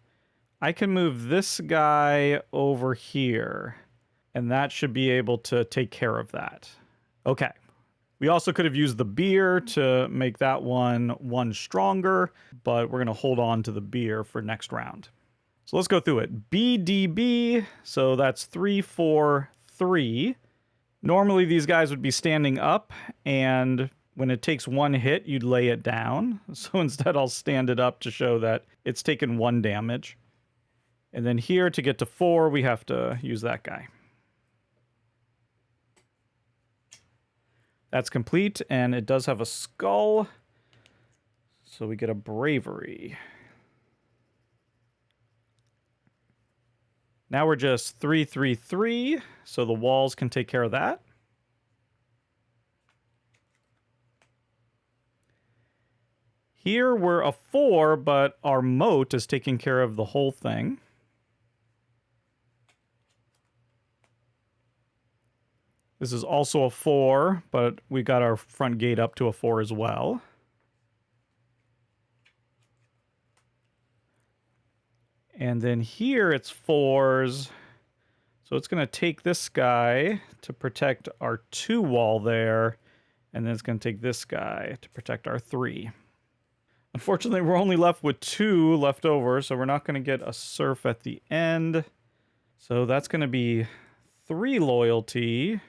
I can move this guy over here, and that should be able to take care of that. Okay. We also could have used the beer to make that one stronger, but we're going to hold on to the beer for next round. So let's go through it. BDB, so that's 3, 4, 3. Normally these guys would be standing up, and when it takes 1 hit, you'd lay it down. So instead I'll stand it up to show that it's taken 1 damage. And then here to get to 4, we have to use that guy. That's complete, and it does have a skull. So we get a bravery. Now we're just 3, 3, 3, so the walls can take care of that. Here we're a 4, but our moat is taking care of the whole thing. This is also a 4, but we got our front gate up to a 4 as well. And then here it's 4s. So it's going to take this guy to protect our 2 wall there. And then it's going to take this guy to protect our 3. Unfortunately, we're only left with 2 left over, so we're not going to get a surf at the end. So that's going to be 3 loyalty.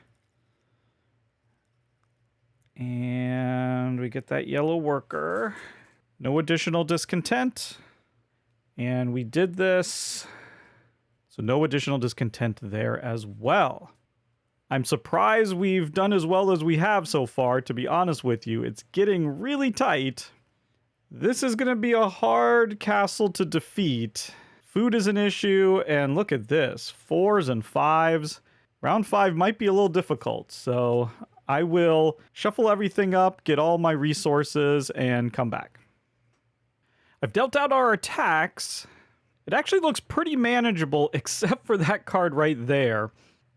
And we get that yellow worker. No additional discontent. And we did this. So no additional discontent there as well. I'm surprised we've done as well as we have so far, to be honest with you. It's getting really tight. This is going to be a hard castle to defeat. Food is an issue, and look at this. 4s and 5s. Round 5 might be a little difficult, so I will shuffle everything up, get all my resources, and come back. I've dealt out our attacks. It actually looks pretty manageable, except for that card right there.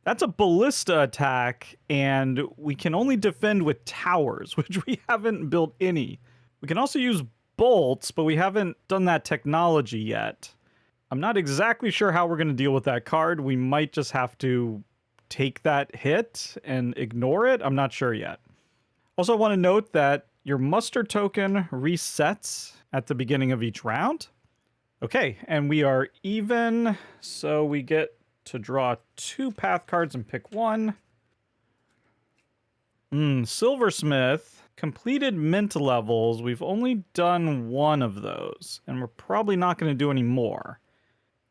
That's a ballista attack, and we can only defend with towers, which we haven't built any. We can also use bolts, but we haven't done that technology yet. I'm not exactly sure how we're going to deal with that card. We might just have to take that hit and ignore it. I'm not sure yet. Also, I want to note that your muster token resets at the beginning of each round. Okay, and we are even, so we get to draw 2 path cards and pick one. Silversmith. Completed mint levels, we've only done one of those, and we're probably not going to do any more.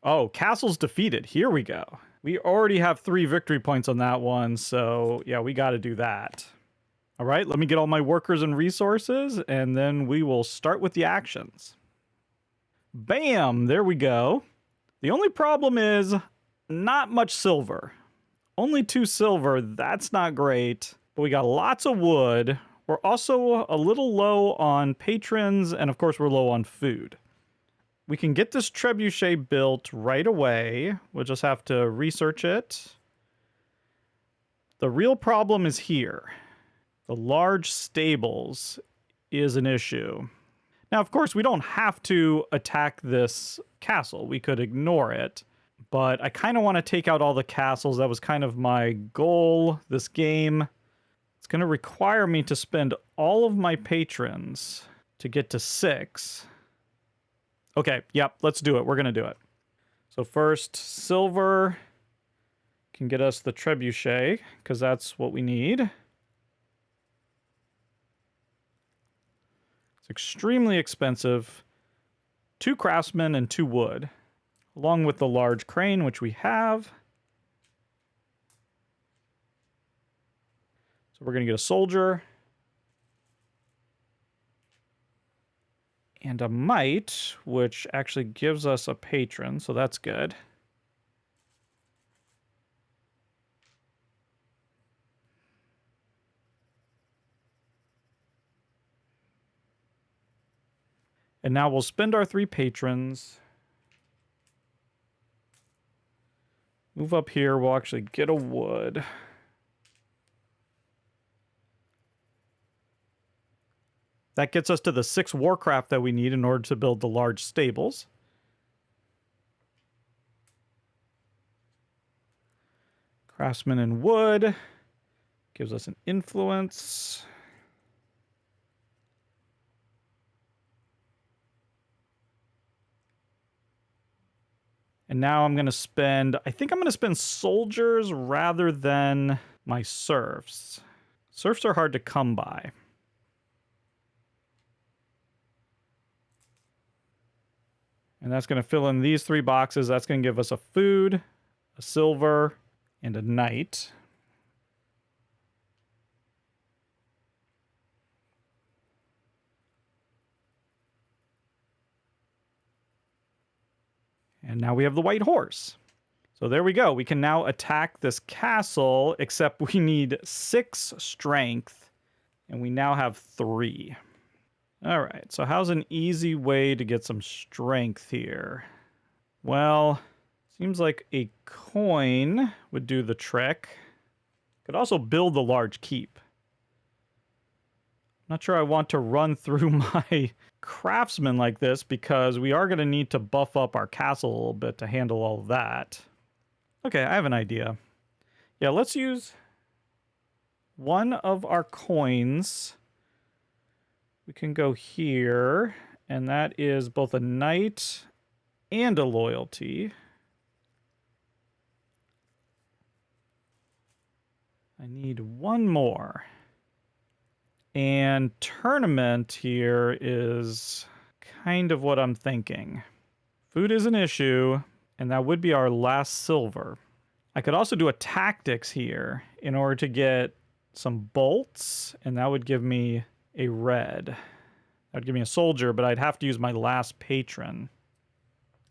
Oh, castle's defeated. Here we go. We already have 3 victory points on that one, so yeah, we got to do that. All right, let me get all my workers and resources, and then we will start with the actions. Bam! There we go. The only problem is not much silver. Only 2 silver, that's not great. But we got lots of wood. We're also a little low on patrons, and of course we're low on food. We can get this trebuchet built right away. We'll just have to research it. The real problem is here. The large stables is an issue. Now, of course, we don't have to attack this castle. We could ignore it. But I kind of want to take out all the castles. That was kind of my goal this game. It's going to require me to spend all of my patrons to get to 6. Okay, yep, let's do it. We're going to do it. So first, silver can get us the trebuchet, because that's what we need. It's extremely expensive. 2 craftsmen and 2 wood, along with the large crane, which we have. So we're going to get a soldier. And a mite, which actually gives us a patron, so that's good. And now we'll spend our 3 patrons. Move up here, we'll actually get a wood. That gets us to the 6 warcraft that we need in order to build the large stables. Craftsman and wood gives us an influence. And now I'm going to spend, I think I'm going to spend soldiers rather than my serfs. Serfs are hard to come by. And that's going to fill in these 3 boxes. That's going to give us a food, a silver, and a knight. And now we have the white horse. So there we go. We can now attack this castle, except we need 6 strength, and we now have 3. All right, so how's an easy way to get some strength here? Well, seems like a coin would do the trick. Could also build a large keep. Not sure I want to run through my craftsmen like this, because we are going to need to buff up our castle a little bit to handle all of that. Okay, I have an idea. Yeah, let's use one of our coins. We can go here, and that is both a knight and a loyalty. I need one more. And tournament here is kind of what I'm thinking. Food is an issue, and that would be our last silver. I could also do a tactics here in order to get some bolts, and that would give me a red. That would give me a soldier, but I'd have to use my last patron.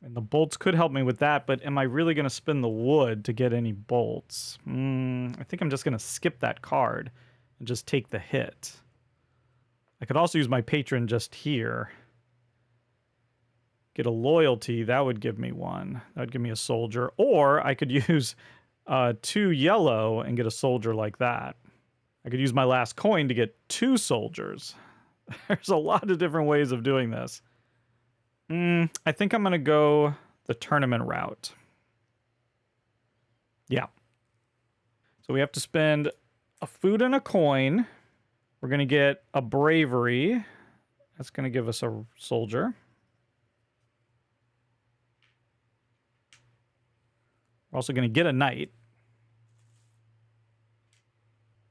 And the bolts could help me with that, but am I really going to spend the wood to get any bolts? I think I'm just going to skip that card and just take the hit. I could also use my patron just here. Get a loyalty, that would give me 1. That would give me a soldier. Or I could use 2 yellow and get a soldier like that. I could use my last coin to get 2 soldiers. There's a lot of different ways of doing this. I think I'm going to go the tournament route. Yeah. So we have to spend a food and a coin. We're going to get a bravery. That's going to give us a soldier. We're also going to get a knight.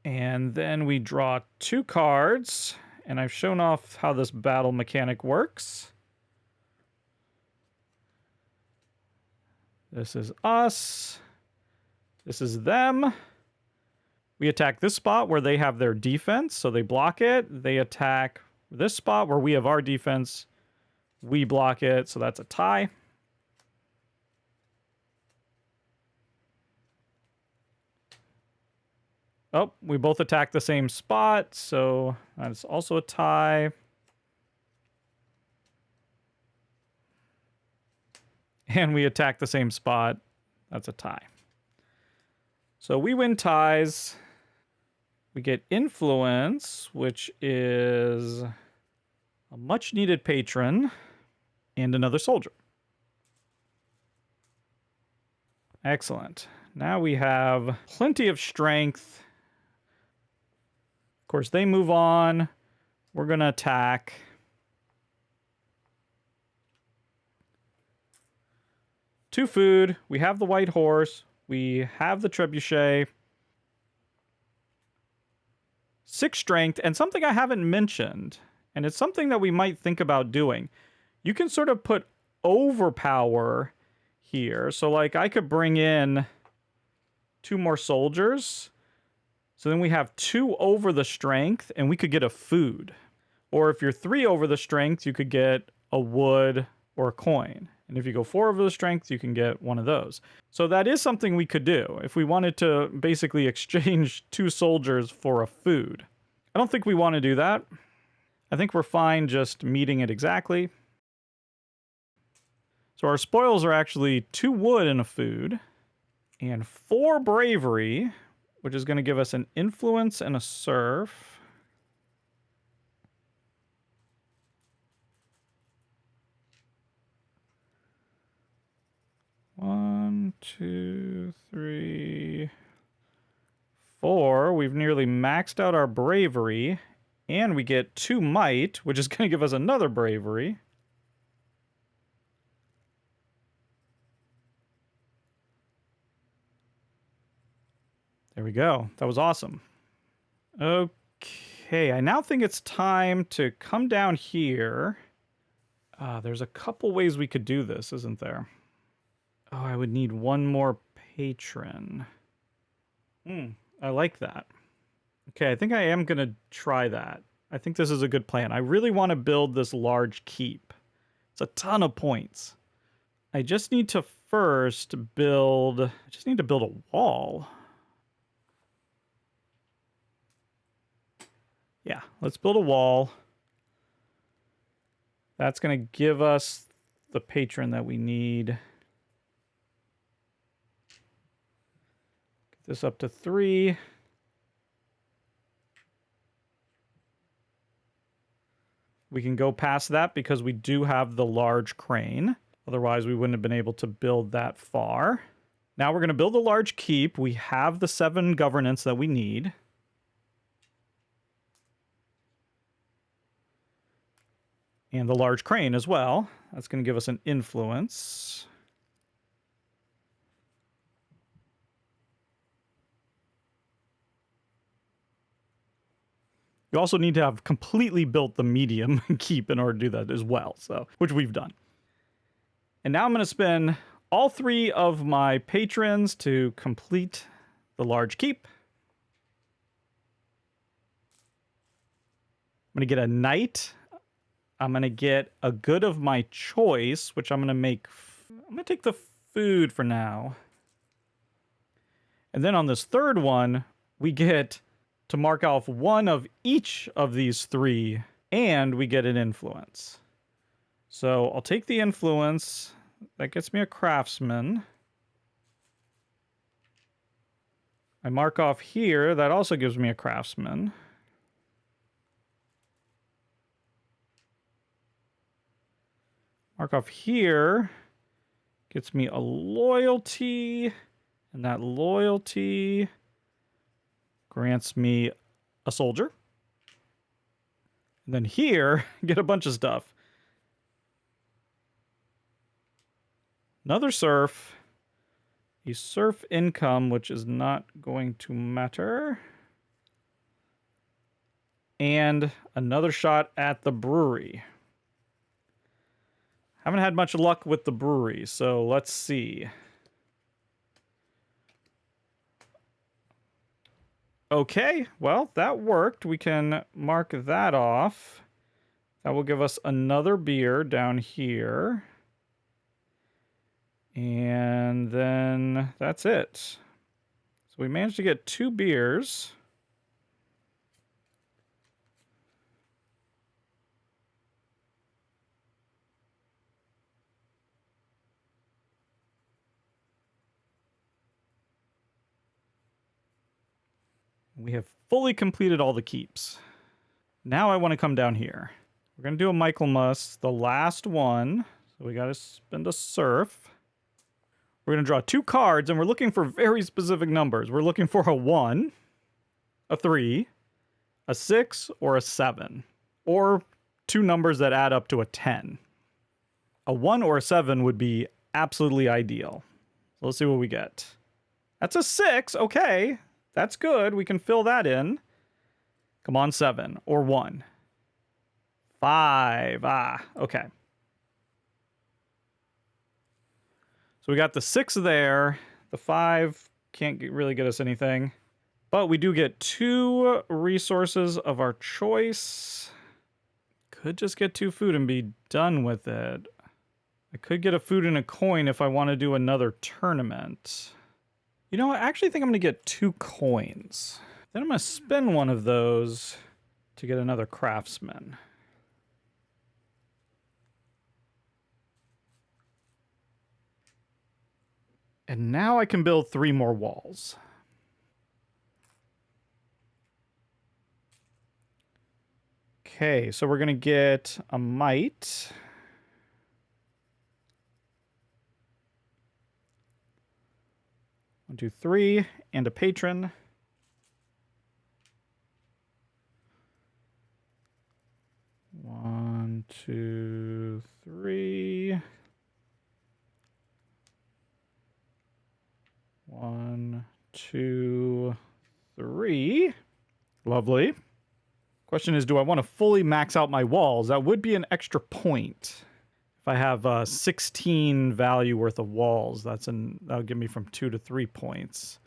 And then we draw 2 cards, and I've shown off how this battle mechanic works. This is us. This is them. We attack this spot where they have their defense, so they block it. They attack this spot where we have our defense. We block it, so that's a tie. Oh, we both attack the same spot, so that's also a tie. And we attack the same spot. That's a tie. So we win ties. We get influence, which is a much needed patron and another soldier. Excellent. Now we have plenty of strength. Of course, they move on. We're going to attack. Two food. We have the white horse. We have the trebuchet. 6 strength, and something I haven't mentioned, and it's something that we might think about doing. You can sort of put overpower here. So, like, I could bring in 2 more soldiers. So then we have 2 over the strength, and we could get a food. Or if you're 3 over the strength, you could get a wood or a coin. And if you go 4 over the strength, you can get one of those. So that is something we could do if we wanted to basically exchange 2 soldiers for a food. I don't think we want to do that. I think we're fine just meeting it exactly. So our spoils are actually 2 wood and a food, and 4 bravery, which is going to give us an influence and a surf. 1, 2, 3, 4. We've nearly maxed out our bravery, and we get 2 might, which is going to give us another bravery. There we go. That was awesome. Okay, I now think it's time to come down here. There's a couple ways we could do this, isn't there? Oh, I would need 1 more patron. I like that. Okay, I think I am going to try that. I think this is a good plan. I really want to build this large keep. It's a ton of points. I just need to first build... I just need to build a wall. Yeah, let's build a wall. That's going to give us the patron that we need. Get this up to 3. We can go past that because we do have the large crane. Otherwise, we wouldn't have been able to build that far. Now we're going to build a large keep. We have the 7 governance that we need. And the large crane as well. That's going to give us an influence. You also need to have completely built the medium keep in order to do that as well, so which we've done. And now I'm going to spend all 3 of my patrons to complete the large keep. I'm going to get a knight. I'm going to get a good of my choice, which I'm going to make... I'm going to take the food for now. And then on this third one, we get to mark off 1 of each of these 3, and we get an influence. So I'll take the influence. That gets me a craftsman. I mark off here. That also gives me a craftsman. Mark off here. Gets me a loyalty. And that loyalty grants me a soldier. And then here, get a bunch of stuff. Another surf. A surf income, which is not going to matter. And another shot at the brewery. Haven't had much luck with the brewery, so let's see. Okay, well, that worked. We can mark that off. That will give us another beer down here. And then that's it. So we managed to get 2 beers. We have fully completed all the keeps. Now I want to come down here. We're going to do a Michaelmas, the last one. So we got to spend a surf. We're going to draw 2 cards, and we're looking for very specific numbers. We're looking for a 1, a 3, a 6, or a 7. Or 2 numbers that add up to a 10. A 1 or a 7 would be absolutely ideal. So let's see what we get. That's a 6. Okay. That's good. We can fill that in. Come on, 7 or 1. 5. Okay. So we got the 6 there. The 5 can't really get us anything. But we do get 2 resources of our choice. Could just get 2 food and be done with it. I could get a food and a coin if I want to do another tournament. You know, I actually think I'm going to get 2 coins. Then I'm going to spend one of those to get another craftsman. And now I can build 3 more walls. Okay, so we're going to get a mite. One, two, 3, and a patron. One, 2, 3. 1, 2, 3. Lovely. Question is, do I want to fully max out my walls? That would be an extra point. If I have 16 value worth of walls, that'll give me from 2 to 3 points.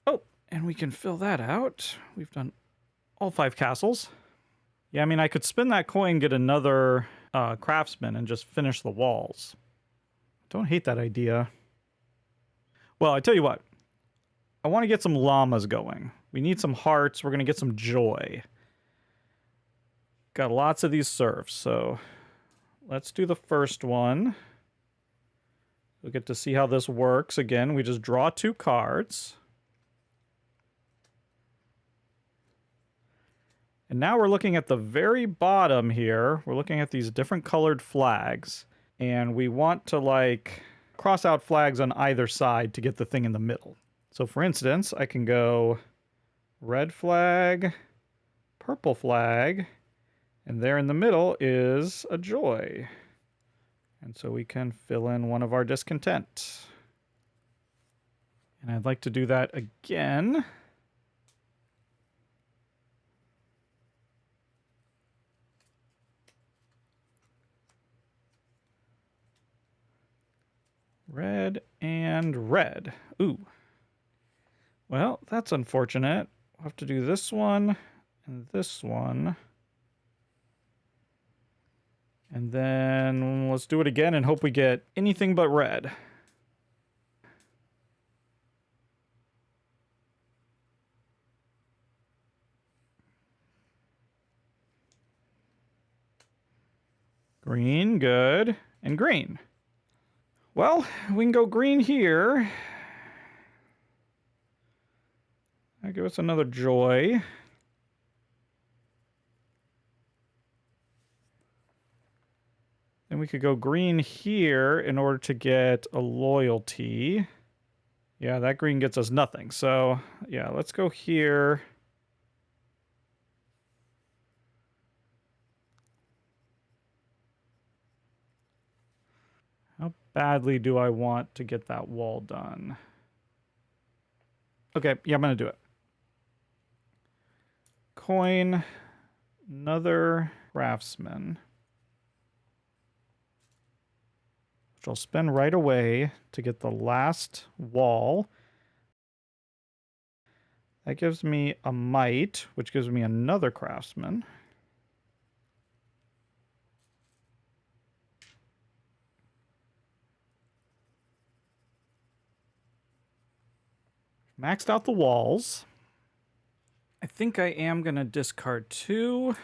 Oh, and we can fill that out. We've done all 5 castles. Yeah, I mean, I could spend that coin, get another craftsman, and just finish the walls. Don't hate that idea. Well, I tell you what. I want to get some llamas going. We need some hearts. We're going to get some joy. Got lots of these serfs, so let's do the first one. We'll get to see how this works. Again, we just draw 2 cards. And now we're looking at the very bottom here. We're looking at these different colored flags. And we want to, like, cross out flags on either side to get the thing in the middle. So, for instance, I can go red flag, purple flag, and there in the middle is a joy. And so we can fill in one of our discontent. And I'd like to do that again. Red and red. Ooh. Well, that's unfortunate. We'll have to do this one and this one. And then let's do it again and hope we get anything but red. Green, good. And green. Well, we can go green here. That'll give us another joy. Then we could go green here in order to get a loyalty. Yeah, that green gets us nothing. So, yeah, let's go here. How badly do I want to get that wall done? Okay, yeah, I'm going to do it. coin another craftsman, which I'll spend right away to get the last wall. That gives me a might, which gives me another craftsman. Maxed out the walls. I think I am going to discard 2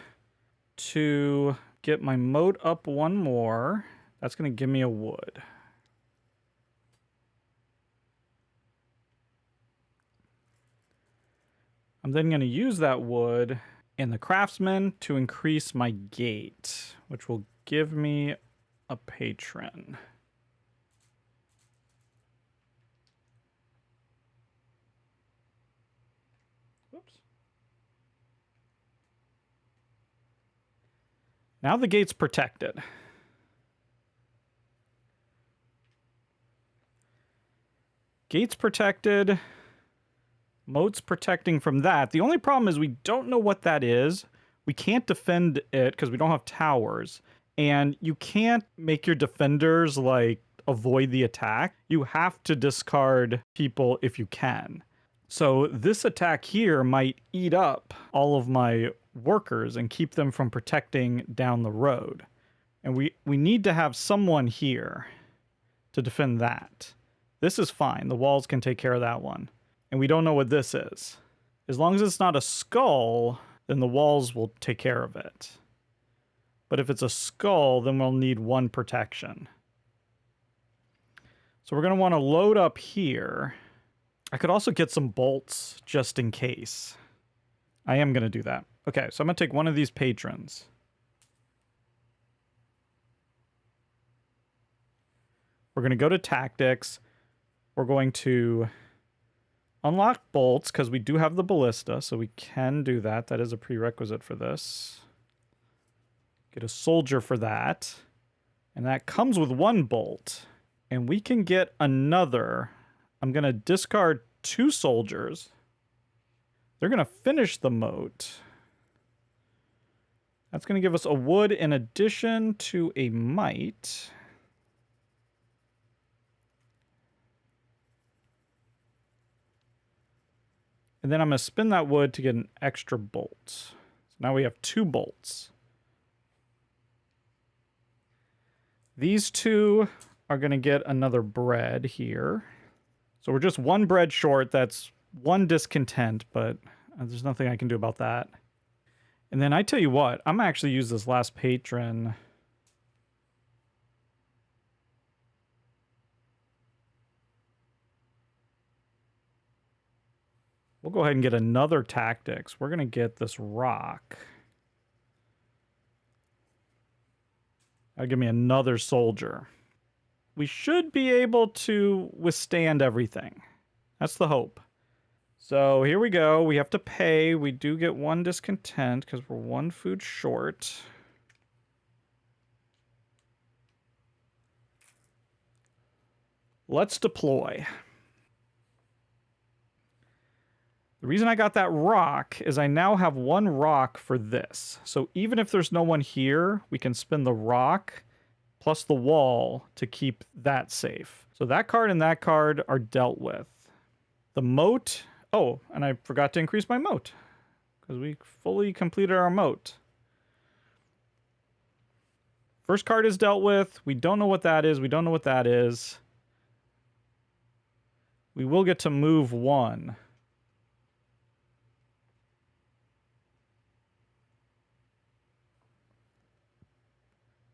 to get my moat up 1 more. That's going to give me a wood. I'm then going to use that wood in the craftsman to increase my gate, which will give me a patron. Whoops. Now the gate's protected. Gate's protected. Moat's protecting from that. The only problem is we don't know what that is. We can't defend it because we don't have towers. And you can't make your defenders, like, avoid the attack. You have to discard people if you can. So this attack here might eat up all of my workers and keep them from protecting down the road. And we need to have someone here to defend that. This is fine. The walls can take care of that one. And we don't know what this is. As long as it's not a skull, then the walls will take care of it. But if it's a skull, then we'll need 1 protection. So we're going to want to load up here. I could also get some bolts just in case. I am going to do that. Okay, so I'm going to take one of these patrons. We're going to go to tactics. We're going to unlock bolts because we do have the ballista, so we can do that. That is a prerequisite for this. Get a soldier for that. And that comes with 1 bolt. And we can get another. I'm going to discard 2 soldiers. They're going to finish the moat. That's going to give us a wood in addition to a might. And then I'm going to spin that wood to get an extra bolt. So now we have 2 bolts. These 2 are going to get another bread here. So we're just 1 bread short. That's 1 discontent, but there's nothing I can do about that. And then I tell you what, I'm going to actually use this last patron. We'll go ahead and get another tactics. We're going to get this rock. That'll give me another soldier. We should be able to withstand everything. That's the hope. So here we go. We have to pay. We do get 1 discontent because we're 1 food short. Let's deploy. The reason I got that rock is I now have 1 rock for this. So even if there's no one here, we can spin the rock plus the wall to keep that safe. So that card and that card are dealt with. The moat. Oh, and I forgot to increase my moat because we fully completed our moat. First card is dealt with. We don't know what that is. We don't know what that is. We will get to move 1.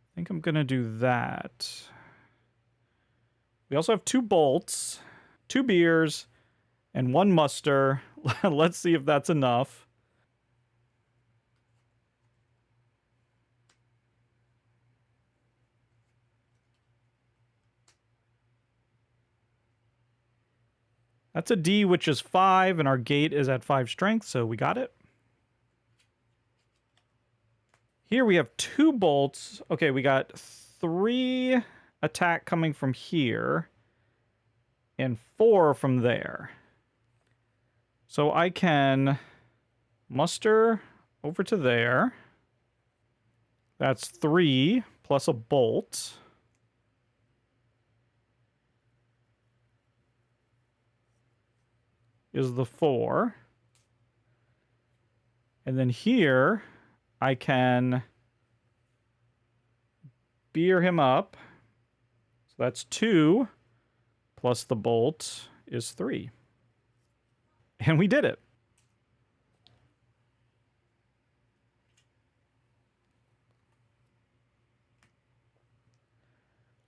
I think I'm going to do that. We also have 2 bolts, 2 beers, and 1 muster. Let's see if that's enough. That's a D, which is 5, and our gate is at 5 strength, so we got it. Here we have 2 bolts. Okay, we got 3 attack coming from here and 4 from there. So I can muster over to there. That's 3 plus a bolt. Is the 4. And then here, I can beer him up. So that's 2 plus the bolt is 3. And we did it.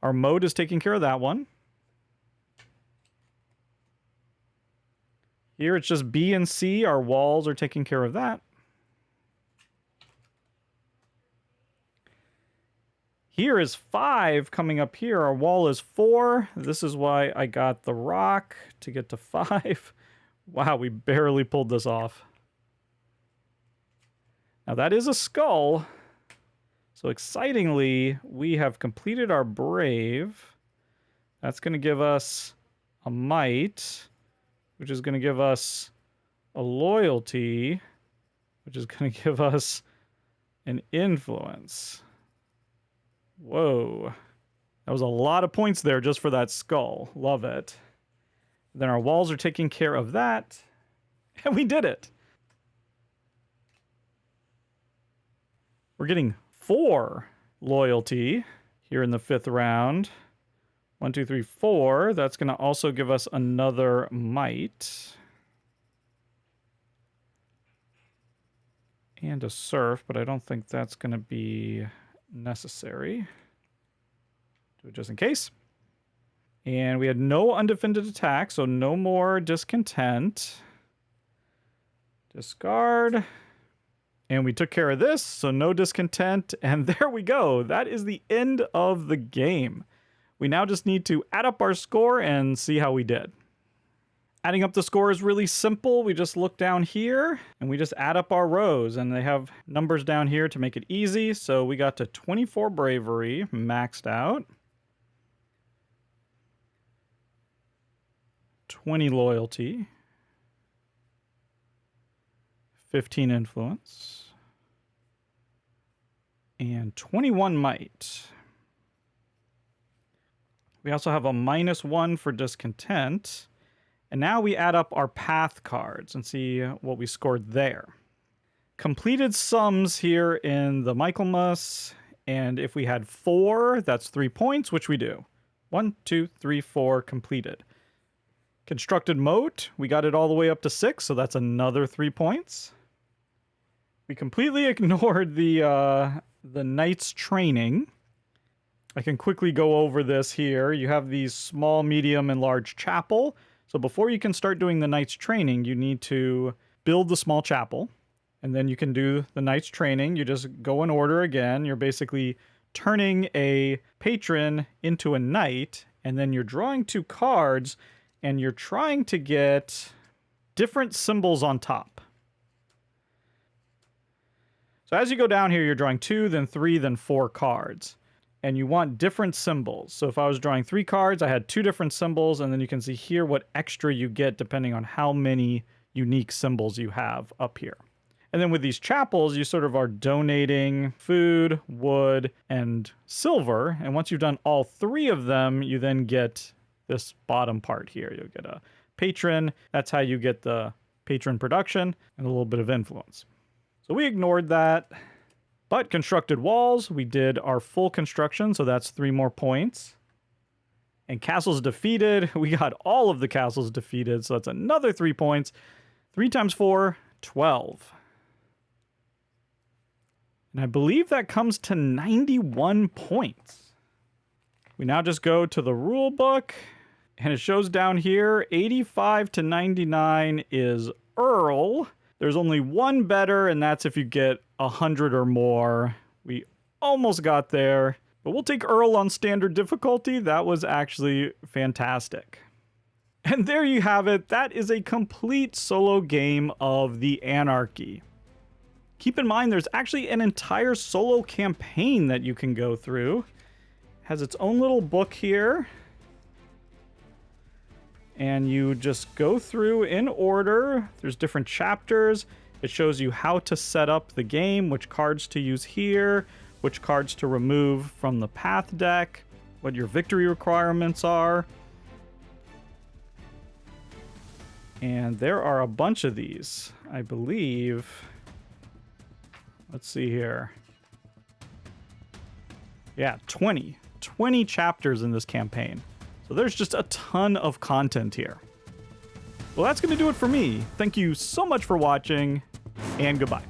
Our mode is taking care of that one. Here it's just B and C. Our walls are taking care of that. Here is 5 coming up here. Our wall is 4. This is why I got the rock to get to 5. Wow, we barely pulled this off. Now that is a skull. So excitingly, we have completed our brave. That's going to give us a might, which is going to give us a loyalty, which is going to give us an influence. Whoa. That was a lot of points there just for that skull. Love it. Then our walls are taking care of that. And we did it. We're getting 4 loyalty here in the 5th round. 1, 2, 3, 4. That's going to also give us another might. And a surf, but I don't think that's going to be necessary. Do it just in case. And we had no undefended attack, so no more discontent. Discard. And we took care of this, so no discontent. And there we go. That is the end of the game. We now just need to add up our score and see how we did. Adding up the score is really simple. We just look down here and we just add up our rows, and they have numbers down here to make it easy. So we got to 24 bravery maxed out, 20 loyalty, 15 influence, and 21 might. We also have a -1 for discontent. And now we add up our path cards and see what we scored there. Completed sums here in the Michaelmas. And if we had 4, that's 3 points, which we do. 1, 2, 3, 4 completed. Constructed moat, we got it all the way up to 6, so that's another 3 points. We completely ignored the knight's training. I can quickly go over this here. You have these small, medium, and large chapel. So before you can start doing the knight's training, you need to build the small chapel, and then you can do the knight's training. You just go in order again. You're basically turning a patron into a knight, and then you're drawing 2 cards, and you're trying to get different symbols on top. So as you go down here, you're drawing 2, then 3, then 4 cards. And you want different symbols. So if I was drawing 3 cards, I had 2 different symbols, and then you can see here what extra you get depending on how many unique symbols you have up here. And then with these chapels, you sort of are donating food, wood, and silver. And once you've done all 3 of them, you then get this bottom part here. You'll get a patron. That's how you get the patron production and a little bit of influence. So we ignored that. But constructed walls, we did our full construction, so that's 3 more points. And castles defeated, we got all of the castles defeated, so that's another 3 points. 3 times 4, 12. And I believe that comes to 91 points. We now just go to the rule book, and it shows down here, 85 to 99 is Earl. There's only one better, and that's if you get 100 or more. We almost got there, but we'll take Earl on standard difficulty. That was actually fantastic. And there you have it. That is a complete solo game of the Anarchy. Keep in mind, there's actually an entire solo campaign that you can go through. It has its own little book here. And you just go through in order. There's different chapters. It shows you how to set up the game, which cards to use here, which cards to remove from the path deck, what your victory requirements are. And there are a bunch of these, I believe. Let's see here. Yeah, 20 chapters in this campaign. So there's just a ton of content here. Well, that's going to do it for me. Thank you so much for watching, and goodbye.